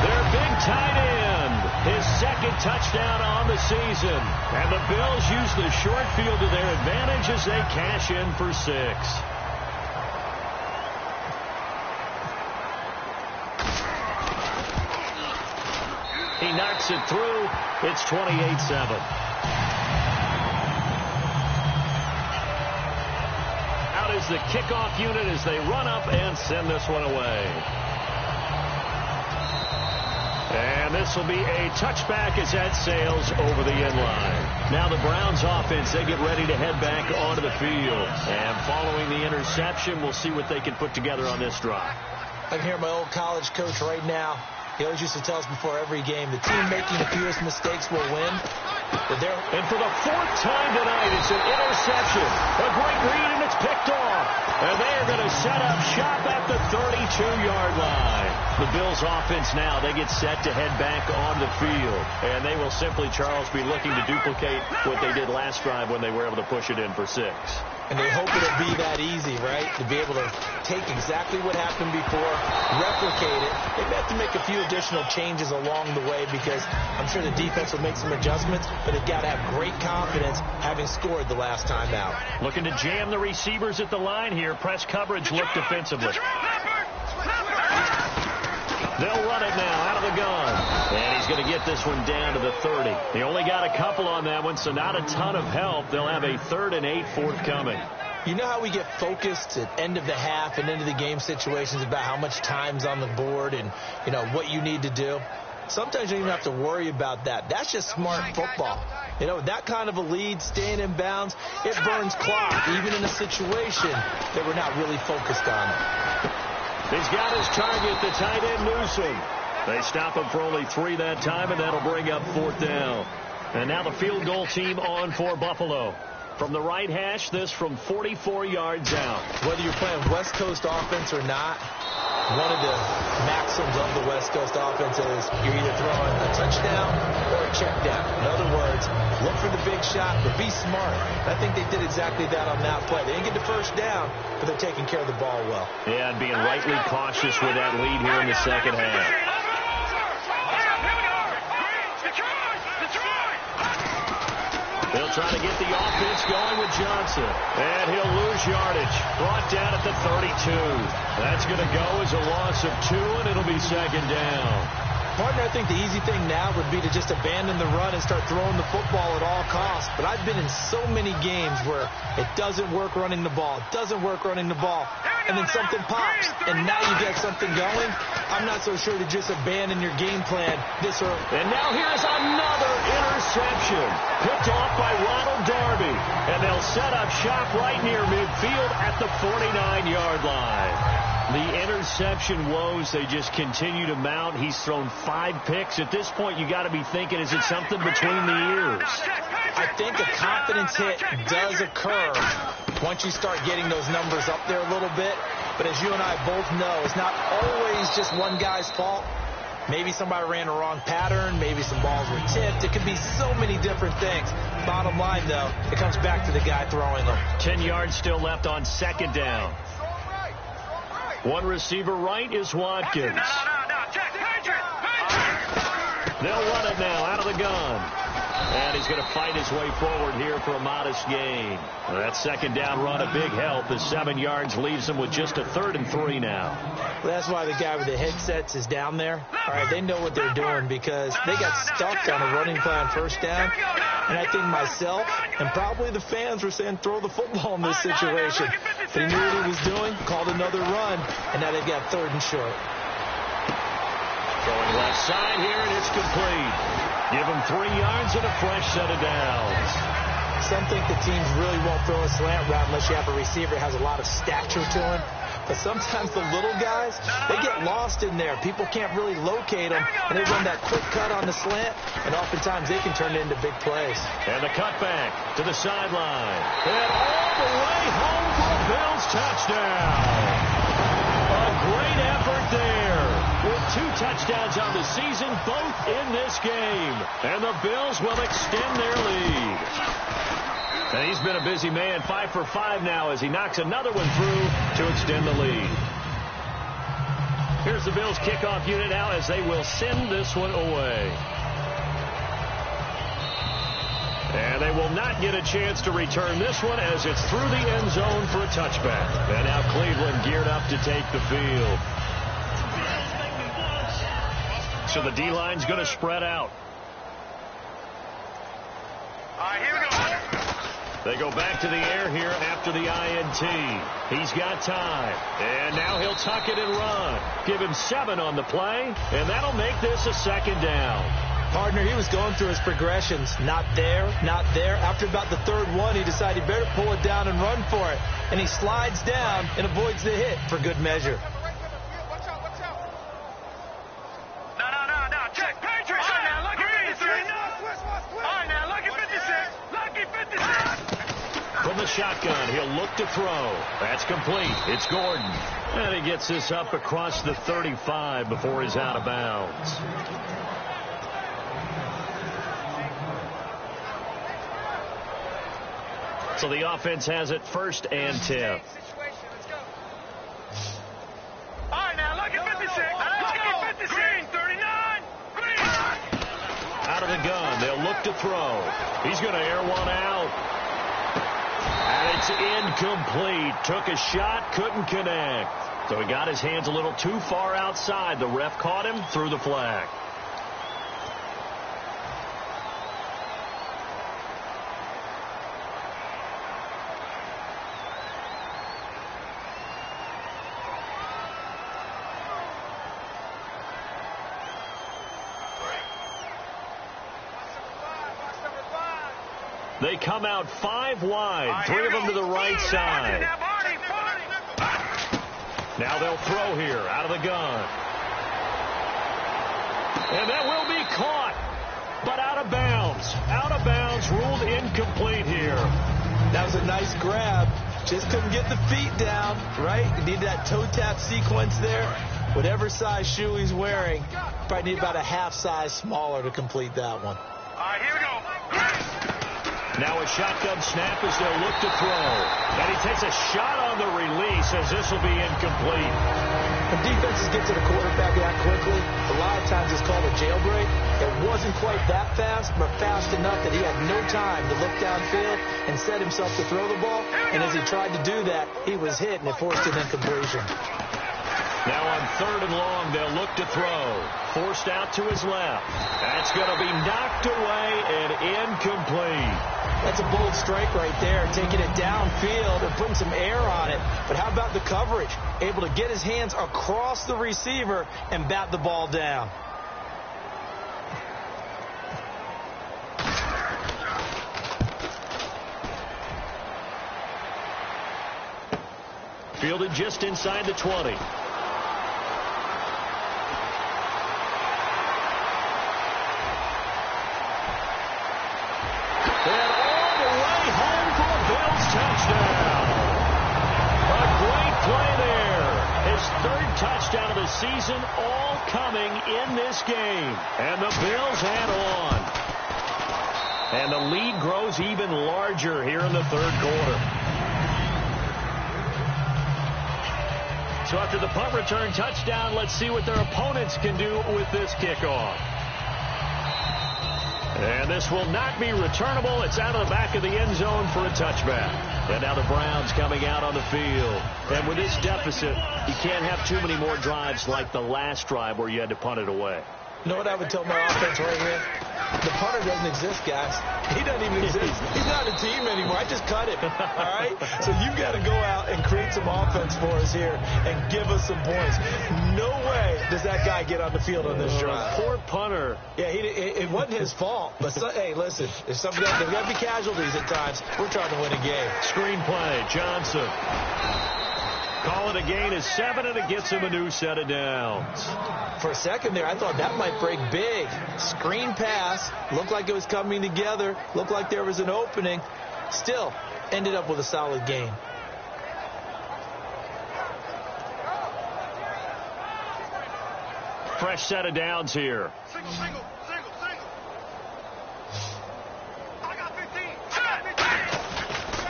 Their big tight end his second touchdown on the season. And the Bills use the short field to their advantage as they cash in for 6. He knocks it through. It's 28-7. Out is the kickoff unit as they run up and send this one away. And this will be a touchback as that sails over the end line. Now the Browns offense, they get ready to head back onto the field. And following the interception, we'll see what they can put together on this drive. I can hear my old college coach right now. He always used to tell us before every game, the team making the fewest mistakes will win. And for the 4th time tonight, it's an interception. A great read, and it's picked off. And they are going to set up shop at the 32-yard line. The Bills offense now, they get set to head back on the field. And they will simply, Charles, be looking to duplicate what they did last drive when they were able to push it in for 6. And they hope it'll be that easy, right? To be able to take exactly what happened before, replicate it. They have to make a few additional changes along the way because I'm sure the defense will make some adjustments, but they've got to have great confidence having scored the last time out. Looking to jam the receivers at the line here. Press coverage look defensively. They'll run it now out of the gun. And he's going to get this one down to the 30. He only got a couple on that one, so not a ton of help. They'll have a 3rd and 8 forthcoming. You know how we get focused at end of the half and end of the game situations about how much time's on the board and, you know, what you need to do? Sometimes you don't even have to worry about that. That's just smart football. You know, that kind of a lead, staying in bounds, it burns clock, even in a situation that we're not really focused on it. He's got his target, the tight end Newsom. They stop him for only 3 that time, and that'll bring up 4th down. And now the field goal team on for Buffalo. From the right hash, this from 44 yards out. Whether you're playing West Coast offense or not, one of the maxims of the West Coast offense is you're either throwing a touchdown or a check down. In other words, look for the big shot, but be smart. I think they did exactly that on that play. They didn't get the first down, but they're taking care of the ball well. Yeah, and being rightly cautious with that lead here in the second half. They'll try to get the offense going with Johnson. And he'll lose yardage. Brought down at the 32. That's going to go as a loss of 2, and it'll be 2nd down. Partner, I think the easy thing now would be to just abandon the run and start throwing the football at all costs. But I've been in so many games where it doesn't work running the ball. It doesn't work running the ball. And then something pops, and now you get something going. I'm not so sure to just abandon your game plan this early. And now here's another interception. Picked off by Ronald Darby. And they'll set up shop right near midfield at the 49-yard line. The interception woes, they just continue to mount. He's thrown 5 picks. At this point, you got to be thinking, is it something between the ears? I think a confidence hit does occur once you start getting those numbers up there a little bit. But as you and I both know, it's not always just one guy's fault. Maybe somebody ran a wrong pattern. Maybe some balls were tipped. It could be so many different things. Bottom line, though, it comes back to the guy throwing them. 10 yards still left on 2nd down. One receiver right is Watkins. They'll run it now out of the gun. And he's going to fight his way forward here for a modest gain. That 2nd down run, a big help. The 7 yards leaves him with just a 3rd and 3 now. Well, that's why the guy with the headsets is down there. All right, they know what they're doing because they got stuck on a running play on 1st down. And I think myself and probably the fans were saying throw the football in this situation. But he knew what he was doing, called another run, and now they've got 3rd and short. Going left side here, and it's complete. Give him 3 yards and a fresh set of downs. Some think the teams really won't throw a slant route unless you have a receiver that has a lot of stature to him. But sometimes the little guys, they get lost in there. People can't really locate them, and they run that quick cut on the slant, and oftentimes they can turn it into big plays. And the cutback to the sideline. And all the way home for a Bills touchdown. A great effort there. With 2 touchdowns on the season, both in this game. And the Bills will extend their lead. And he's been a busy man, 5 for 5 now as he knocks another one through to extend the lead. Here's the Bills kickoff unit now as they will send this one away. And they will not get a chance to return this one as it's through the end zone for a touchback. And now Cleveland geared up to take the field. So the D-line's going to spread out. All right, here we go. They go back to the air here after the INT. He's got time. And now he'll tuck it and run. Give him 7 on the play, and that'll make this a second down. Partner, he was going through his progressions. Not there, not there. After about the third one, he decided he better pull it down and run for it. And he slides down and avoids the hit for good measure. No. Check. Patriots. All right, now, look at 56. All right, now, look at 56. Lucky 56. From the shotgun, he'll look to throw. That's complete. It's Gordon. And he gets this up across the 35 before he's out of bounds. So the offense has it 1st and 10. All right, now, look at 56. Look at 56. Green, 39. Green. Out of the gun. They'll look to throw. He's going to air one out. And it's incomplete. Took a shot, couldn't connect. So he got his hands a little too far outside. The ref caught him, threw the flag. They come out 5 wide, 3 of them to the right side. Now they'll throw here out of the gun. And that will be caught, but out of bounds. Out of bounds, ruled incomplete here. That was a nice grab. Just couldn't get the feet down, right? You need that toe tap sequence there. Whatever size shoe he's wearing, probably need about a half size smaller to complete that one. All right, here we go. Now a shotgun snap as they'll look to throw. And he takes a shot on the release as this will be incomplete. When defenses get to the quarterback that quickly, a lot of times it's called a jailbreak. It wasn't quite that fast, but fast enough that he had no time to look downfield and set himself to throw the ball. And as he tried to do that, he was hit and it forced an incompletion. Now on 3rd and long, they'll look to throw. Forced out to his left. That's going to be knocked away and incomplete. That's a bold strike right there, taking it downfield and putting some air on it. But how about the coverage? Able to get his hands across the receiver and bat the ball down. Fielded just inside the 20. And all the way home for a Bills touchdown. A great play there. His 3rd touchdown of the season, all coming in this game. And the Bills head on. And the lead grows even larger here in the 3rd quarter. So after the punt return touchdown, let's see what their opponents can do with this kickoff. And this will not be returnable. It's out of the back of the end zone for a touchback. And now the Browns coming out on the field. And with this deficit, you can't have too many more drives like the last drive where you had to punt it away. You know what I would tell my offense right here? The punter doesn't exist, guys. He doesn't even exist. He's not a team anymore. I just cut him. All right? So you got to go out and create some offense for us here and give us some points. No way does that guy get on the field on this drive. Poor punter. Yeah, it wasn't his fault. But, hey, listen, there's got to be casualties at times. We're trying to win a game. Screenplay, Johnson. Call it a gain of 7, and it gets him a new set of downs. For a second there, I thought that might break big. Screen pass. Looked like it was coming together. Looked like there was an opening. Still, ended up with a solid gain. Fresh set of downs here. Single. I got 15.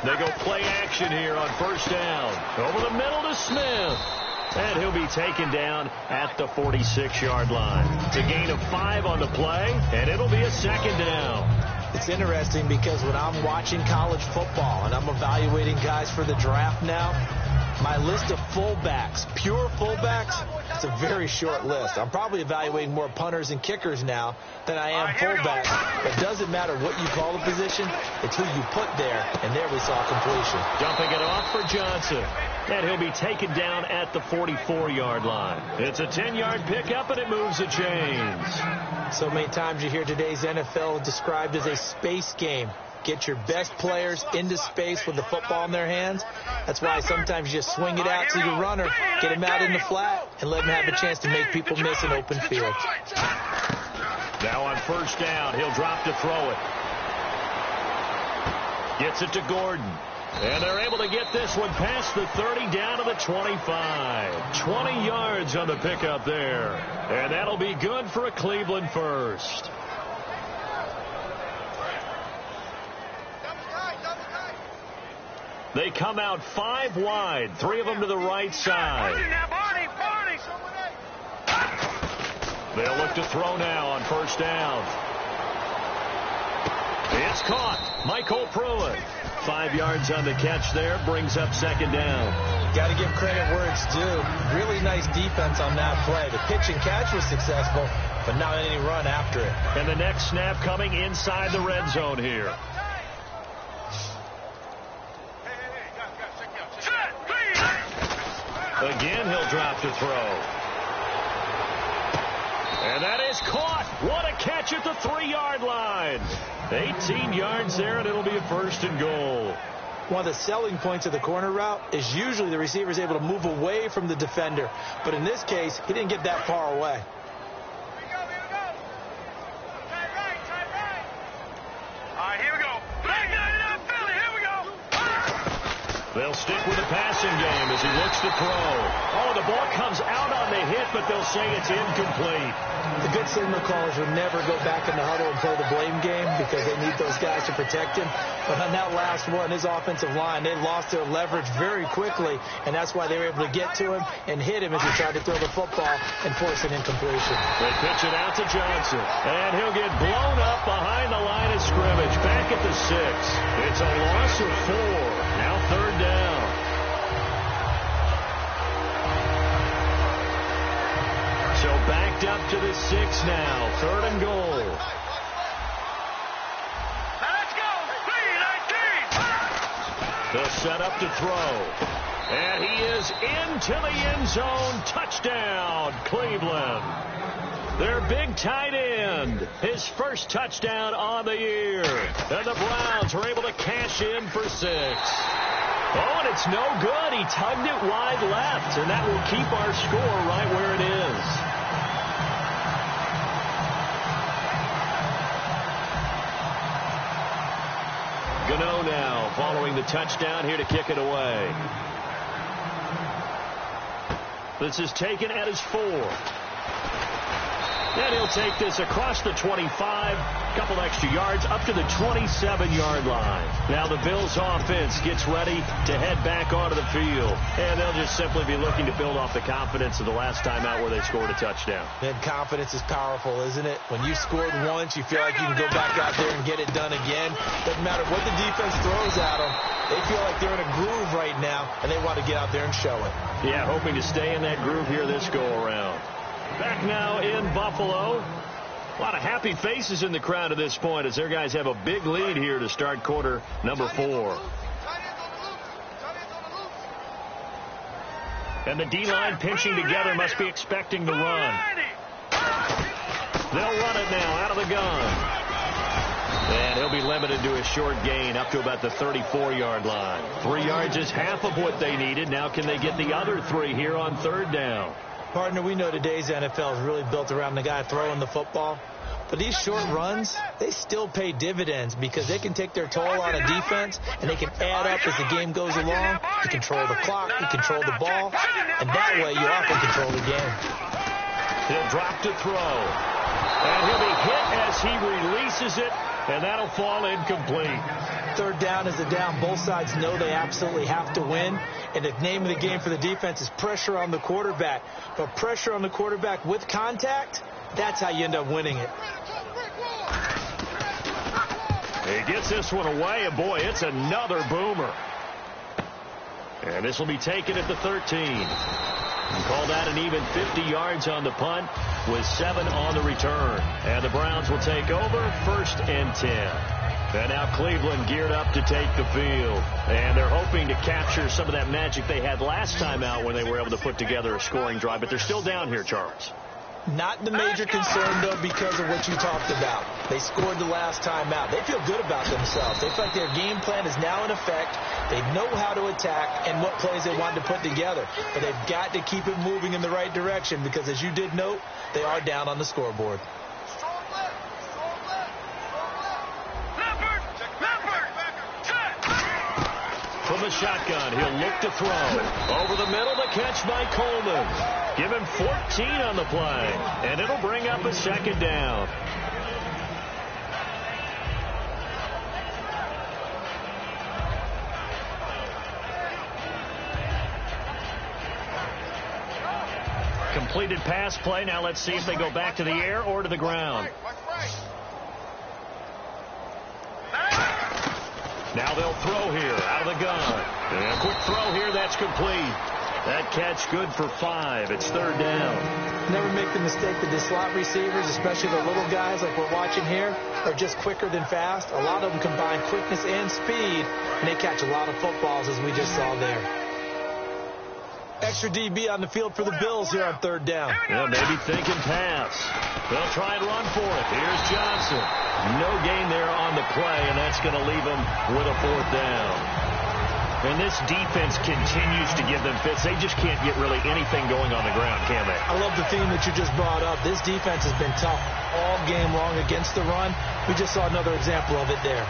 They go play action here on 1st down. Over the middle to Smith. And he'll be taken down at the 46-yard line. It's a gain of 5 on the play, and it'll be a 2nd down. It's interesting because when I'm watching college football and I'm evaluating guys for the draft now, my list of fullbacks, pure fullbacks, it's a very short list. I'm probably evaluating more punters and kickers now than I am fullbacks. It doesn't matter what you call the position, it's who you put there, and there we saw completion. Dumping it off for Johnson. And he'll be taken down at the 44-yard line. It's a 10-yard pickup, and it moves the chains. So many times you hear today's NFL described as a space game. Get your best players into space with the football in their hands. That's why sometimes you just swing it out to your runner, get him out in the flat, and let him have a chance to make people miss an open field. Now on first down, he'll drop to throw it. Gets it to Gordon. And they're able to get this one past the 30 down to the 25. 20 yards on the pickup there. And that'll be good for a Cleveland first. They come out 5 wide, 3 of them to the right side. They'll look to throw now on first down. It's caught. Michael Pruitt. 5 yards on the catch there, brings up second down. Got to give credit where it's due. Really nice defense on that play. The pitch and catch was successful, but not any run after it. And the next snap coming inside the red zone here. Again, he'll drop to throw. And that is caught. What a catch at the 3-yard line. 18 yards there, and it'll be a first and goal. One of the selling points of the corner route is usually the receiver is able to move away from the defender. But in this case, he didn't get that far away. They'll stick with the passing game as he looks to throw. Oh, the ball comes out on the hit, but they'll say it's incomplete. The good signal callers would never go back in the huddle and play the blame game because they need those guys to protect him. But on that last one, his offensive line, they lost their leverage very quickly, and that's why they were able to get to him and hit him as he tried to throw the football and force an incompletion. They pitch it out to Johnson, and he'll get blown up behind the line of scrimmage, back at the 6. It's a loss of 4. Now third down. So backed up to the 6 now. Third and goal. Let's go. 3-19. They'll set up to throw. And he is into the end zone. Touchdown, Cleveland. Their big tight end. His first touchdown on the year. And the Browns are able to cash in for 6. Oh, and it's no good. He tugged it wide left, and that will keep our score right where it is. Gano now following the touchdown here to kick it away. This is taken at his 4. And he'll take this across the 25, couple extra yards, up to the 27-yard line. Now the Bills offense gets ready to head back onto the field. And they'll just simply be looking to build off the confidence of the last time out where they scored a touchdown. And confidence is powerful, isn't it? When you scored once, you feel like you can go back out there and get it done again. Doesn't matter what the defense throws at them. They feel like they're in a groove right now, and they want to get out there and show it. Yeah, hoping to stay in that groove here this go-around. Back now in Buffalo. A lot of happy faces in the crowd at this point as their guys have a big lead here to start quarter number 4. And the D-line pinching together must be expecting the run. They'll run it now out of the gun. And he'll be limited to a short gain up to about the 34-yard line. 3 yards is half of what they needed. Now can they get the other 3 here on third down? Partner, we know today's NFL is really built around the guy throwing the football. But these short runs, they still pay dividends because they can take their toll on a defense and they can add up as the game goes along. You control the clock, you control the ball, and that way you often control the game. He'll drop to throw. And he'll be hit as he releases it, and that'll fall incomplete. Third down is a down. Both sides know they absolutely have to win. And the name of the game for the defense is pressure on the quarterback. But pressure on the quarterback with contact, that's how you end up winning it. He gets this one away, and boy, it's another boomer. And this will be taken at the 13. And call that an even 50 yards on the punt with 7 on the return. And the Browns will take over 1st and 10. And now Cleveland geared up to take the field. And they're hoping to capture some of that magic they had last time out when they were able to put together a scoring drive. But they're still down here, Charles. Not the major concern, though, because of what you talked about. They scored the last time out. They feel good about themselves. They feel like their game plan is now in effect. They know how to attack and what plays they want to put together. But they've got to keep it moving in the right direction because, as you did note, they are down on the scoreboard. From the shotgun, he'll look to throw. Over the middle, the catch by Coleman. Give him 14 on the play, and it'll bring up a 2nd down. Completed pass play. Now let's see if they go back to the air or to the ground. Now they'll throw here out of the gun. And a quick throw here. That's complete. That catch good for 5. It's 3rd down. Never make the mistake that the slot receivers, especially the little guys like we're watching here, are just quicker than fast. A lot of them combine quickness and speed, and they catch a lot of footballs, as we just saw there. Extra DB on the field for the Bills here on 3rd down. Yeah, maybe thinking pass. They'll try and run for it. Here's Johnson. No gain there on the play, and that's going to leave them with a 4th down. And this defense continues to give them fits. They just can't get really anything going on the ground, can they? I love the theme that you just brought up. This defense has been tough all game long against the run. We just saw another example of it there.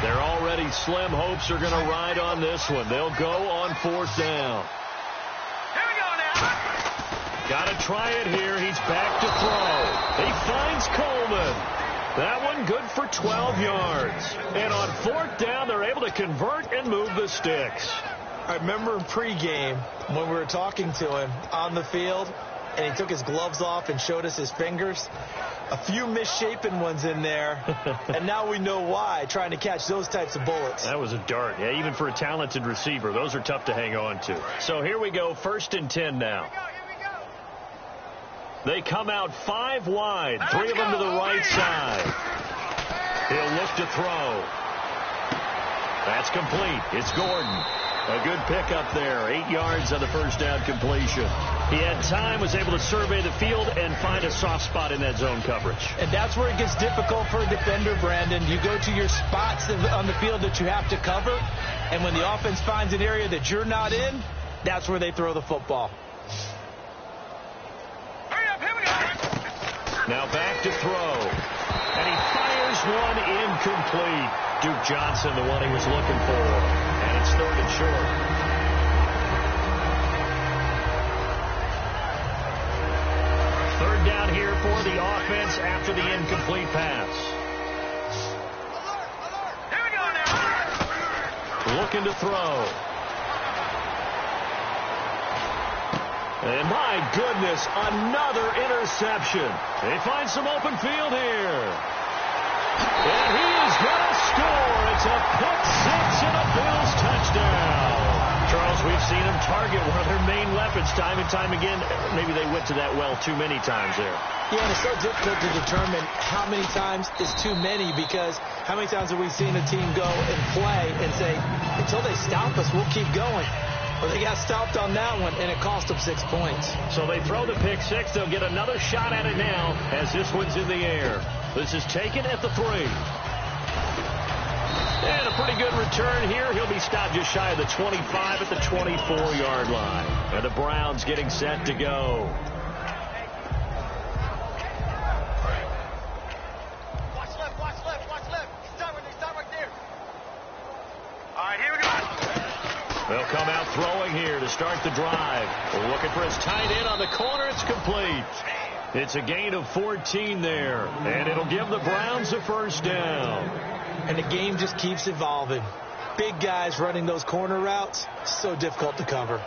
They're already slim hopes are going to ride on this one. They'll go on 4th down. Here we go now. Got to try it here. He's back to throw. He finds Coleman. That one good for 12 yards. And on 4th down, they're able to convert and move the sticks. I remember in pregame when we were talking to him on the field, and he took his gloves off and showed us his fingers. A few misshapen ones in there, and now we know why, trying to catch those types of bullets. That was a dart. Yeah, even for a talented receiver, those are tough to hang on to. So here we go, 1st and 10 now. They come out 5 wide, 3 of them to the right side. He'll look to throw. That's complete. It's Gordon. A good pickup there. 8 yards on the 1st down completion. He had time, was able to survey the field and find a soft spot in that zone coverage. And that's where it gets difficult for a defender, Brandon. You go to your spots on the field that you have to cover, and when the offense finds an area that you're not in, that's where they throw the football. Now back to throw. And he fires one incomplete. Duke Johnson, the one he was looking for. And it's 3rd and short. Third down here for the offense after the incomplete pass. Here we go now. Looking to throw. And my goodness, another interception. They find some open field here. And he is going to score. It's a pick 6 and a Bills touchdown. Charles, we've seen them target one of their main weapons time and time again. Maybe they went to that well too many times there. Yeah, and it's so difficult to determine how many times is too many, because how many times have we seen a team go and play and say, until they stop us, we'll keep going. Well, they got stopped on that one, and it cost them 6 points. So they throw the pick 6. They'll get another shot at it now as this one's in the air. This is taken at the 3. And a pretty good return here. He'll be stopped just shy of the 25 at the 24-yard line. And the Browns getting set to go. Watch left. Stop right there. All right, here we go. They'll come out throwing here to start the drive. We're looking for his tight end on the corner. It's complete. It's a gain of 14 there, and it'll give the Browns a 1st down. And the game just keeps evolving. Big guys running those corner routes, so difficult to cover.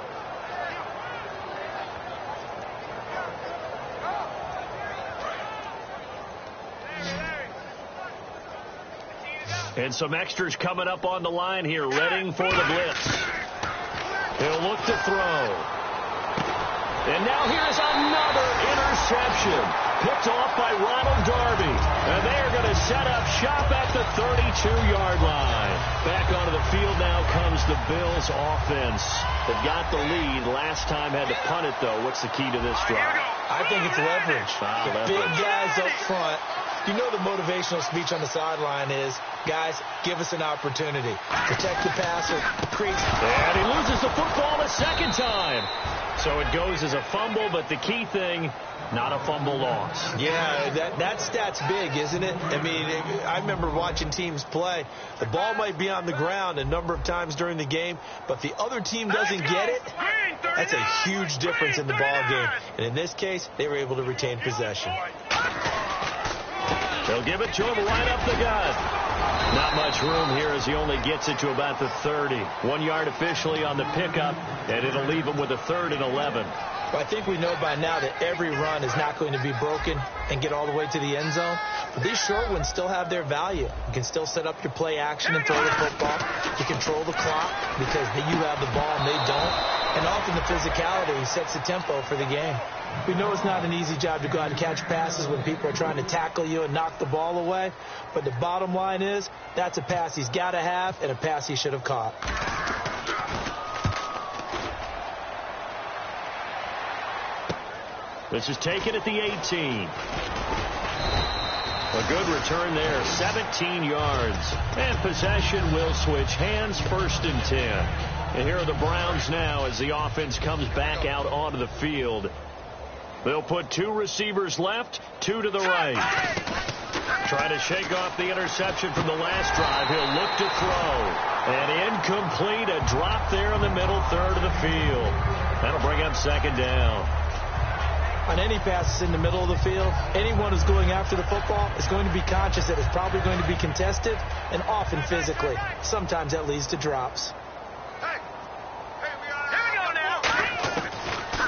Continue to go. And some extras coming up on the line here, readying for the blitz. He'll look to throw. And now here's another interception. Picked off by Ronald Darby. And they are going to set up shop at the 32-yard line. Back onto the field now comes the Bills offense. They've got the lead. Last time had to punt it, though. What's the key to this drive? I think it's leverage. Leverage. Big guys up front. You know the motivational speech on the sideline is, guys, give us an opportunity. Protect the passer. And he loses the football a second time. So it goes as a fumble, but the key thing, not a fumble loss. Yeah, that stat's big, isn't it? I mean, I remember watching teams play. The ball might be on the ground a number of times during the game, but the other team doesn't get it. That's a huge difference in the ball game. And in this case, they were able to retain possession. They'll give it to him right up the gut. Not much room here as he only gets it to about the 30. 1 yard officially on the pickup, and it'll leave him with a 3rd and 11. Well, I think we know by now that every run is not going to be broken and get all the way to the end zone. But these short ones still have their value. You can still set up your play action and throw the football. You control the clock because you have the ball and they don't. And often the physicality sets the tempo for the game. We know it's not an easy job to go out and catch passes when people are trying to tackle you and knock the ball away. But the bottom line is, that's a pass he's got to have and a pass he should have caught. This is taken at the 18. A good return there, 17 yards. And possession will switch hands, 1st and 10. And here are the Browns now as the offense comes back out onto the field. They'll put 2 receivers left, 2 to the right. Trying to shake off the interception from the last drive. He'll look to throw. And incomplete, a drop there in the middle third of the field. That'll bring up 2nd down. On any passes in the middle of the field, anyone who's going after the football is going to be conscious that it's probably going to be contested and often physically. Sometimes that leads to drops.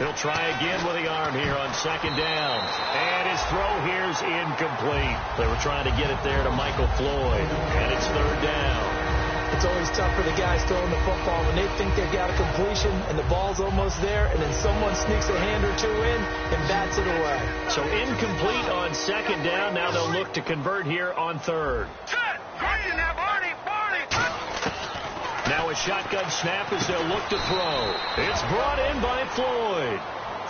He'll try again with the arm here on 2nd down. And his throw here's incomplete. They were trying to get it there to Michael Floyd. And it's 3rd down. It's always tough for the guys throwing the football when they think they've got a completion and the ball's almost there, and then someone sneaks a hand or 2 in and bats it away. So incomplete on 2nd down. Now they'll look to convert here on 3rd. Now a shotgun snap as they'll look to throw. It's brought in by Floyd.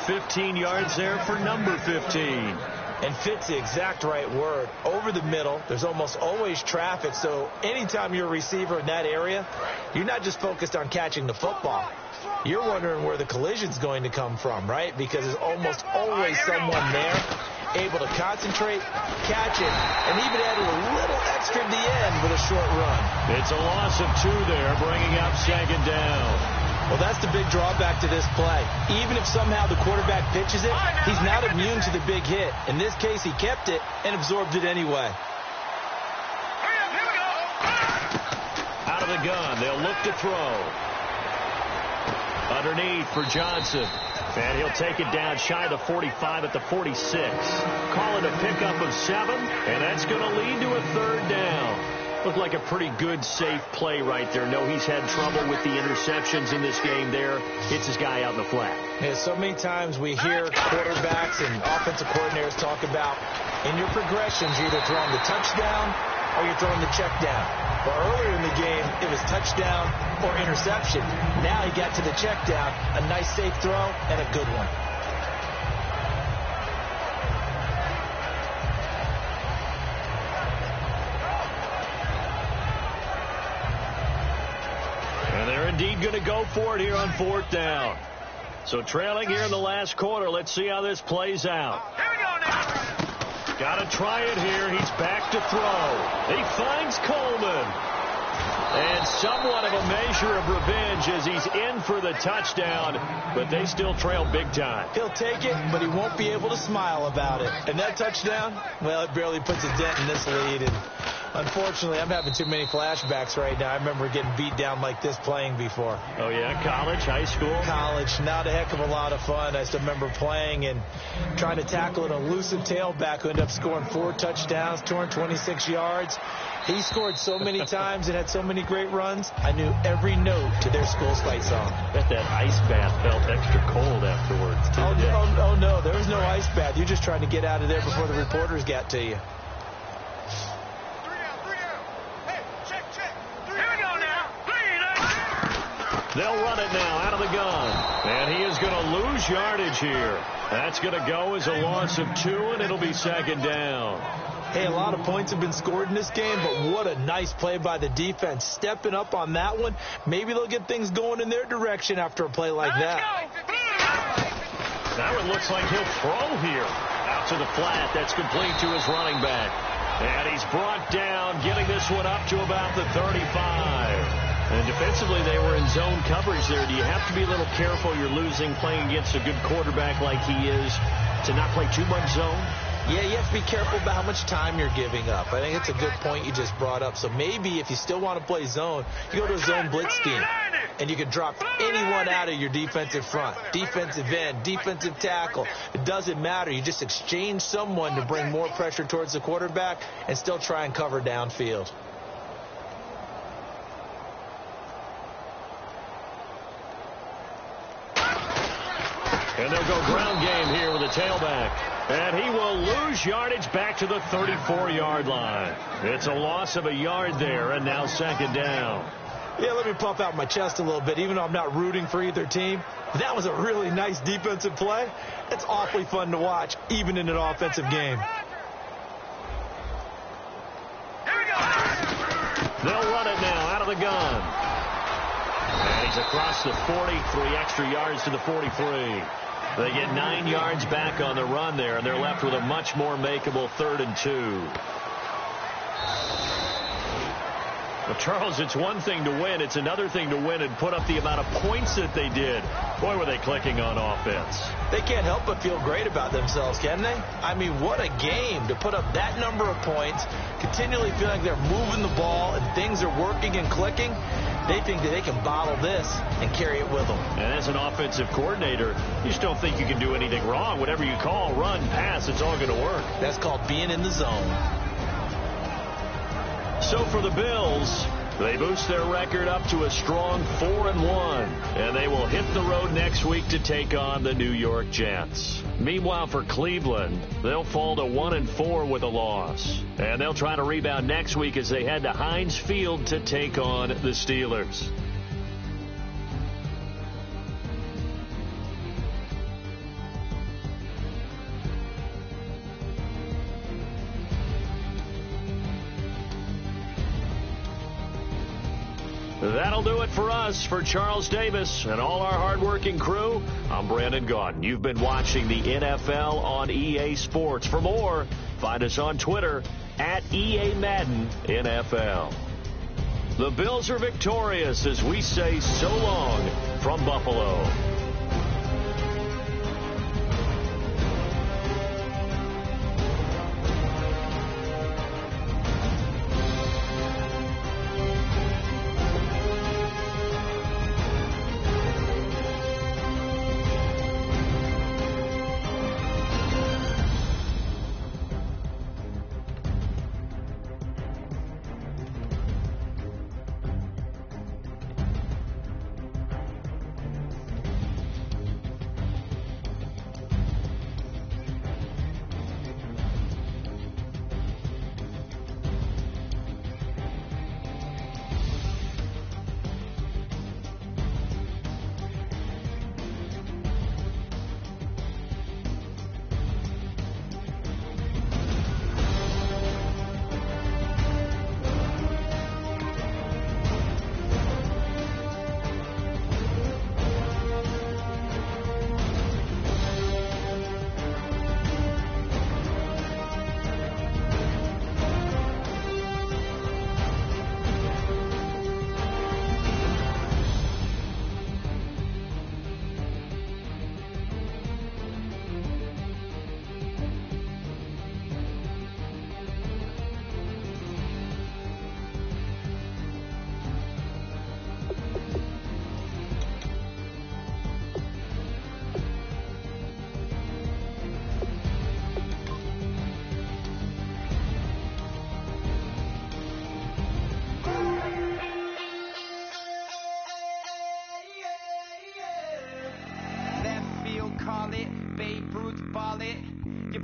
15 yards there for number 15. And fit's the exact right word. Over the middle, there's almost always traffic, so anytime you're a receiver in that area, you're not just focused on catching the football. You're wondering where the collision's going to come from, right? Because there's almost always someone there able to concentrate, catch it, and even add a little extra at the end with a short run. It's a loss of 2 there, bringing up 2nd down. Well, that's the big drawback to this play. Even if somehow the quarterback pitches it, he's not immune to the big hit. In this case, he kept it and absorbed it anyway. Out of the gun, they'll look to throw. Underneath for Johnson. And he'll take it down shy of the 45 at the 46. Call it a pickup of 7, and that's going to lead to a 3rd down. Looked like a pretty good, safe play right there. No, he's had trouble with the interceptions in this game there. Hits his guy out in the flat. Yeah, so many times we hear quarterbacks and offensive coordinators talk about in your progressions, you're either throwing the touchdown or you're throwing the check down. But earlier in the game, it was touchdown or interception. Now he got to the check down, a nice safe throw, and a good one. And they're indeed going to go for it here on 4th down. So trailing here in the last quarter. Let's see how this plays out. Here we go now. Got to try it here. He's back to throw. He finds Coleman. And somewhat of a measure of revenge as he's in for the touchdown, but they still trail big time. He'll take it, but he won't be able to smile about it. And that touchdown, well, it barely puts a dent in this lead. And Unfortunately, I'm having too many flashbacks right now. I remember getting beat down like this playing before. Oh, yeah? College, high school? College, not a heck of a lot of fun. I still remember playing and trying to tackle an elusive tailback who ended up scoring 4 touchdowns, 226 yards. He scored so many times and had so many great runs, I knew every note to their school's fight song. Bet that ice bath felt extra cold afterwards, too. Oh, no, there was no ice bath. You're just trying to get out of there before the reporters got to you. They'll run it now out of the gun. And he is going to lose yardage here. That's going to go as a loss of 2, and it'll be 2nd down. Hey, a lot of points have been scored in this game, but what a nice play by the defense. Stepping up on that one. Maybe they'll get things going in their direction after a play like that. Now it looks like he'll throw here. Out to the flat. That's complete to his running back. And he's brought down, getting this one up to about the 35. And defensively, they were in zone coverage there. Do you have to be a little careful? You're losing playing against a good quarterback like he is to not play too much zone? Yeah, you have to be careful about how much time you're giving up. I think it's a good point you just brought up. So maybe if you still want to play zone, you go to a zone blitz scheme. And you can drop anyone out of your defensive front. Defensive end, defensive tackle. It doesn't matter. You just exchange someone to bring more pressure towards the quarterback and still try and cover downfield. And they'll go ground game here with a tailback. And he will lose yardage back to the 34-yard line. It's a loss of a yard there, and now 2nd down. Yeah, let me puff out my chest a little bit, even though I'm not rooting for either team. That was a really nice defensive play. It's awfully fun to watch, even in an offensive game. They'll run it now out of the gun. And he's across the 40, 3 extra yards to the 43. They get 9 yards back on the run there, and they're left with a much more makeable 3rd and 2. Well, Charles, it's one thing to win. It's another thing to win and put up the amount of points that they did. Boy, were they clicking on offense. They can't help but feel great about themselves, can they? I mean, what a game to put up that number of points, continually feel like they're moving the ball and things are working and clicking. They think that they can bottle this and carry it with them. And as an offensive coordinator, you just don't think you can do anything wrong. Whatever you call, run, pass, it's all going to work. That's called being in the zone. So for the Bills, they boost their record up to a strong 4-1, and they will hit the road next week to take on the New York Jets. Meanwhile, for Cleveland, they'll fall to 1-4 with a loss, and they'll try to rebound next week as they head to Heinz Field to take on the Steelers. That'll do it for us. For Charles Davis and all our hardworking crew, I'm Brandon Gaudin. You've been watching the NFL on EA Sports. For more, find us on Twitter at EA Madden NFL. The Bills are victorious as we say so long from Buffalo.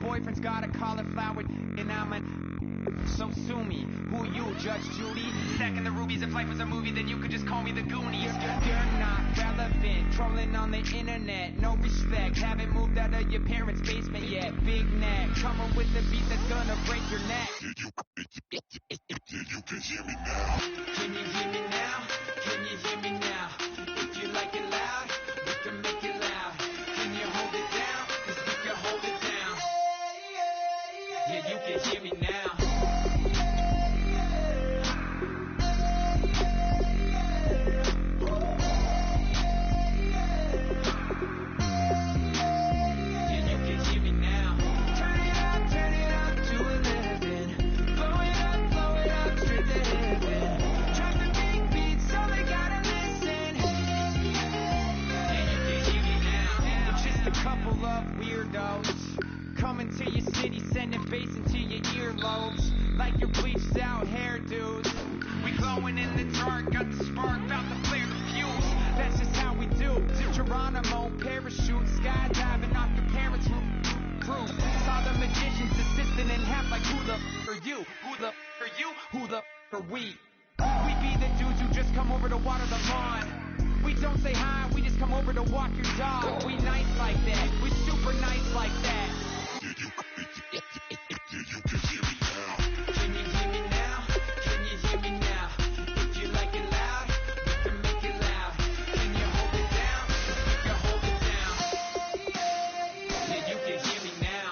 boyfriend's got a cauliflower, and I'm a... So sue me. Who you, Judge Judy? Stacking the rubies. If life was a movie, then you could just call me the Goonies. You're not relevant. Trolling on the internet. No respect. Haven't moved out of your parents' basement yet. Big neck. Coming with the beat that's gonna break your neck. You can hear me now. Can you hear me now? Can you hear me now? If you like it loud, we can make it loud. Can you hold it down? 'Cause we can hold it down. Yeah, you can hear me now. Coming to your city, sending bass into your earlobes, like your bleached out hairdos. We glowing in the dark, got the spark, about to flare the fuse. That's just how we do. Geronimo, parachute, skydiving off your parents' roof. Saw the magician's assistant in half, like who the are you? Who the are you? Who the are we? We be the dudes who just come over to water the lawn. We don't say hi, we just come over to walk your dog. We nice like that, we super nice like that. You can hear me now. Can you hear me now? Can you hear me now? If you like it loud, we can make it loud. Can you hold it down? 'Cause we can hold it down. Yeah, you can hear me now.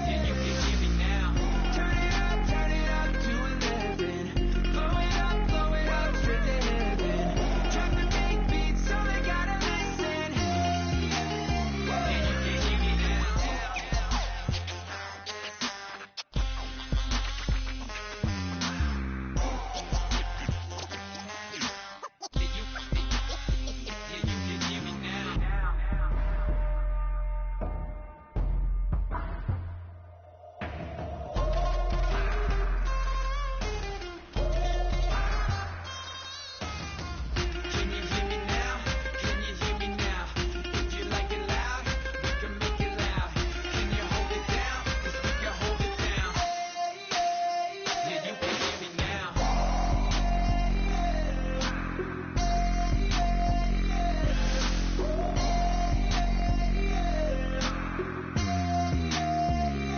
Yeah, you can hear me now. Turn it up to 11. Blow it up straight to heaven. Drop the big beat so they gotta listen. Yeah, you can hear me now. Yeah, you can hear me now. Can you hear me now? Can you hear me now? If you like it loud, we can make it loud. Can you hold it down? 'Cause we can hold it down. Yeah, you can hear me now.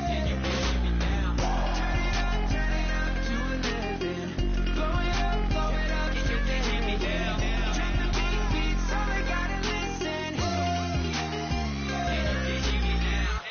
Yeah, you can hear me now. Turn it up to 11. Blow it up straight to heaven. Drop the big beat so they gotta listen. Yeah, you can hear me now.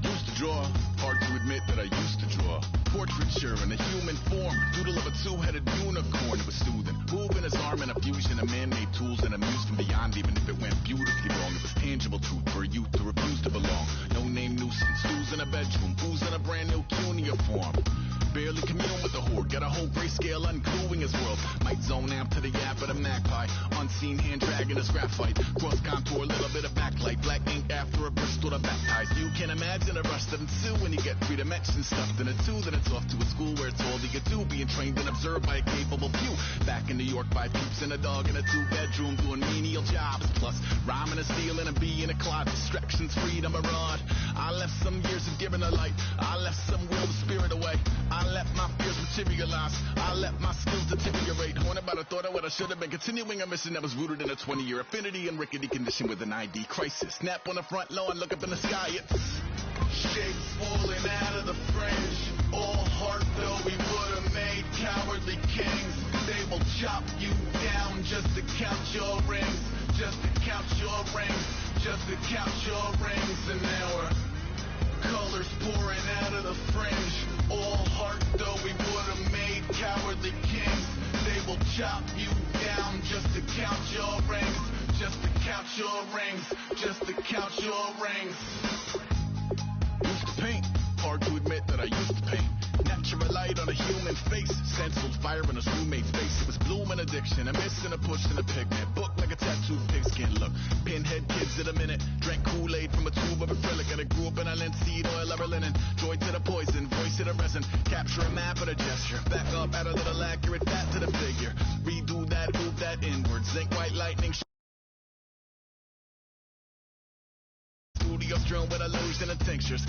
Used to draw, hard to admit that I used to draw. Portraiture in a human form, doodle of a two-headed unicorn. It was soothing. Moving his arm in a fusion of man-made tools and a muse from beyond, even if it went beautifully wrong. It was tangible truth for a youth to refuse to belong. No-name nuisance, stools in a bedroom, booze in a brand new cuneiform. Barely commune with the horde, got a whole grayscale ungluing his world. Might zone amp to the yap of the magpie. Unseen hand dragging his graphite. Cross contour, little bit of backlight. Black ink after a Bristol to baptize. You can imagine a rush that ensue when you get three dimensions stuffed in a two. Then it's off to a school where it's all you could do. Being trained and observed by a capable few. Back in New York, 5 peeps and a dog in a 2-bedroom doing menial jobs. Plus, rhyming and stealing and being a clod. Distractions, freedom, a rod. I left some years of giving a light. I left some will, the spirit away. I let my fears materialize. I let my skills deteriorate. Haunted by the thought of what I should have been. Continuing a mission that was rooted in a 20-year affinity and rickety condition with an ID crisis. Snap on the front lawn, look up in the sky. It's Shapes falling out of the fringe. All heart though we would have made cowardly kings. They will chop you down just to count your rings. Just to count your rings. Just to count your rings. And now we're colors pouring out of the fringe. All heart though we would have made cowardly kings. They will chop you down just to count your rings. Just to count your rings. Just to count your rings. Used to paint. Hard to admit that I used to paint. Natural light on a human face. Stenciled fire in a roommate's face. It was bloom and addiction. A miss and a push and a pigment. Book like a tattooed pigskin look. Pinhead kids in a minute. Drank Kool-Aid from a tube of acrylic. And I grew up in a linseed oil ever linen. Joy to the poison. Voice to the resin. Capture a map of a gesture. Back up, add a little accurate fat to the figure. Redo that, move that inward. Zinc white lightning. Studio strewn with illusion and tinctures.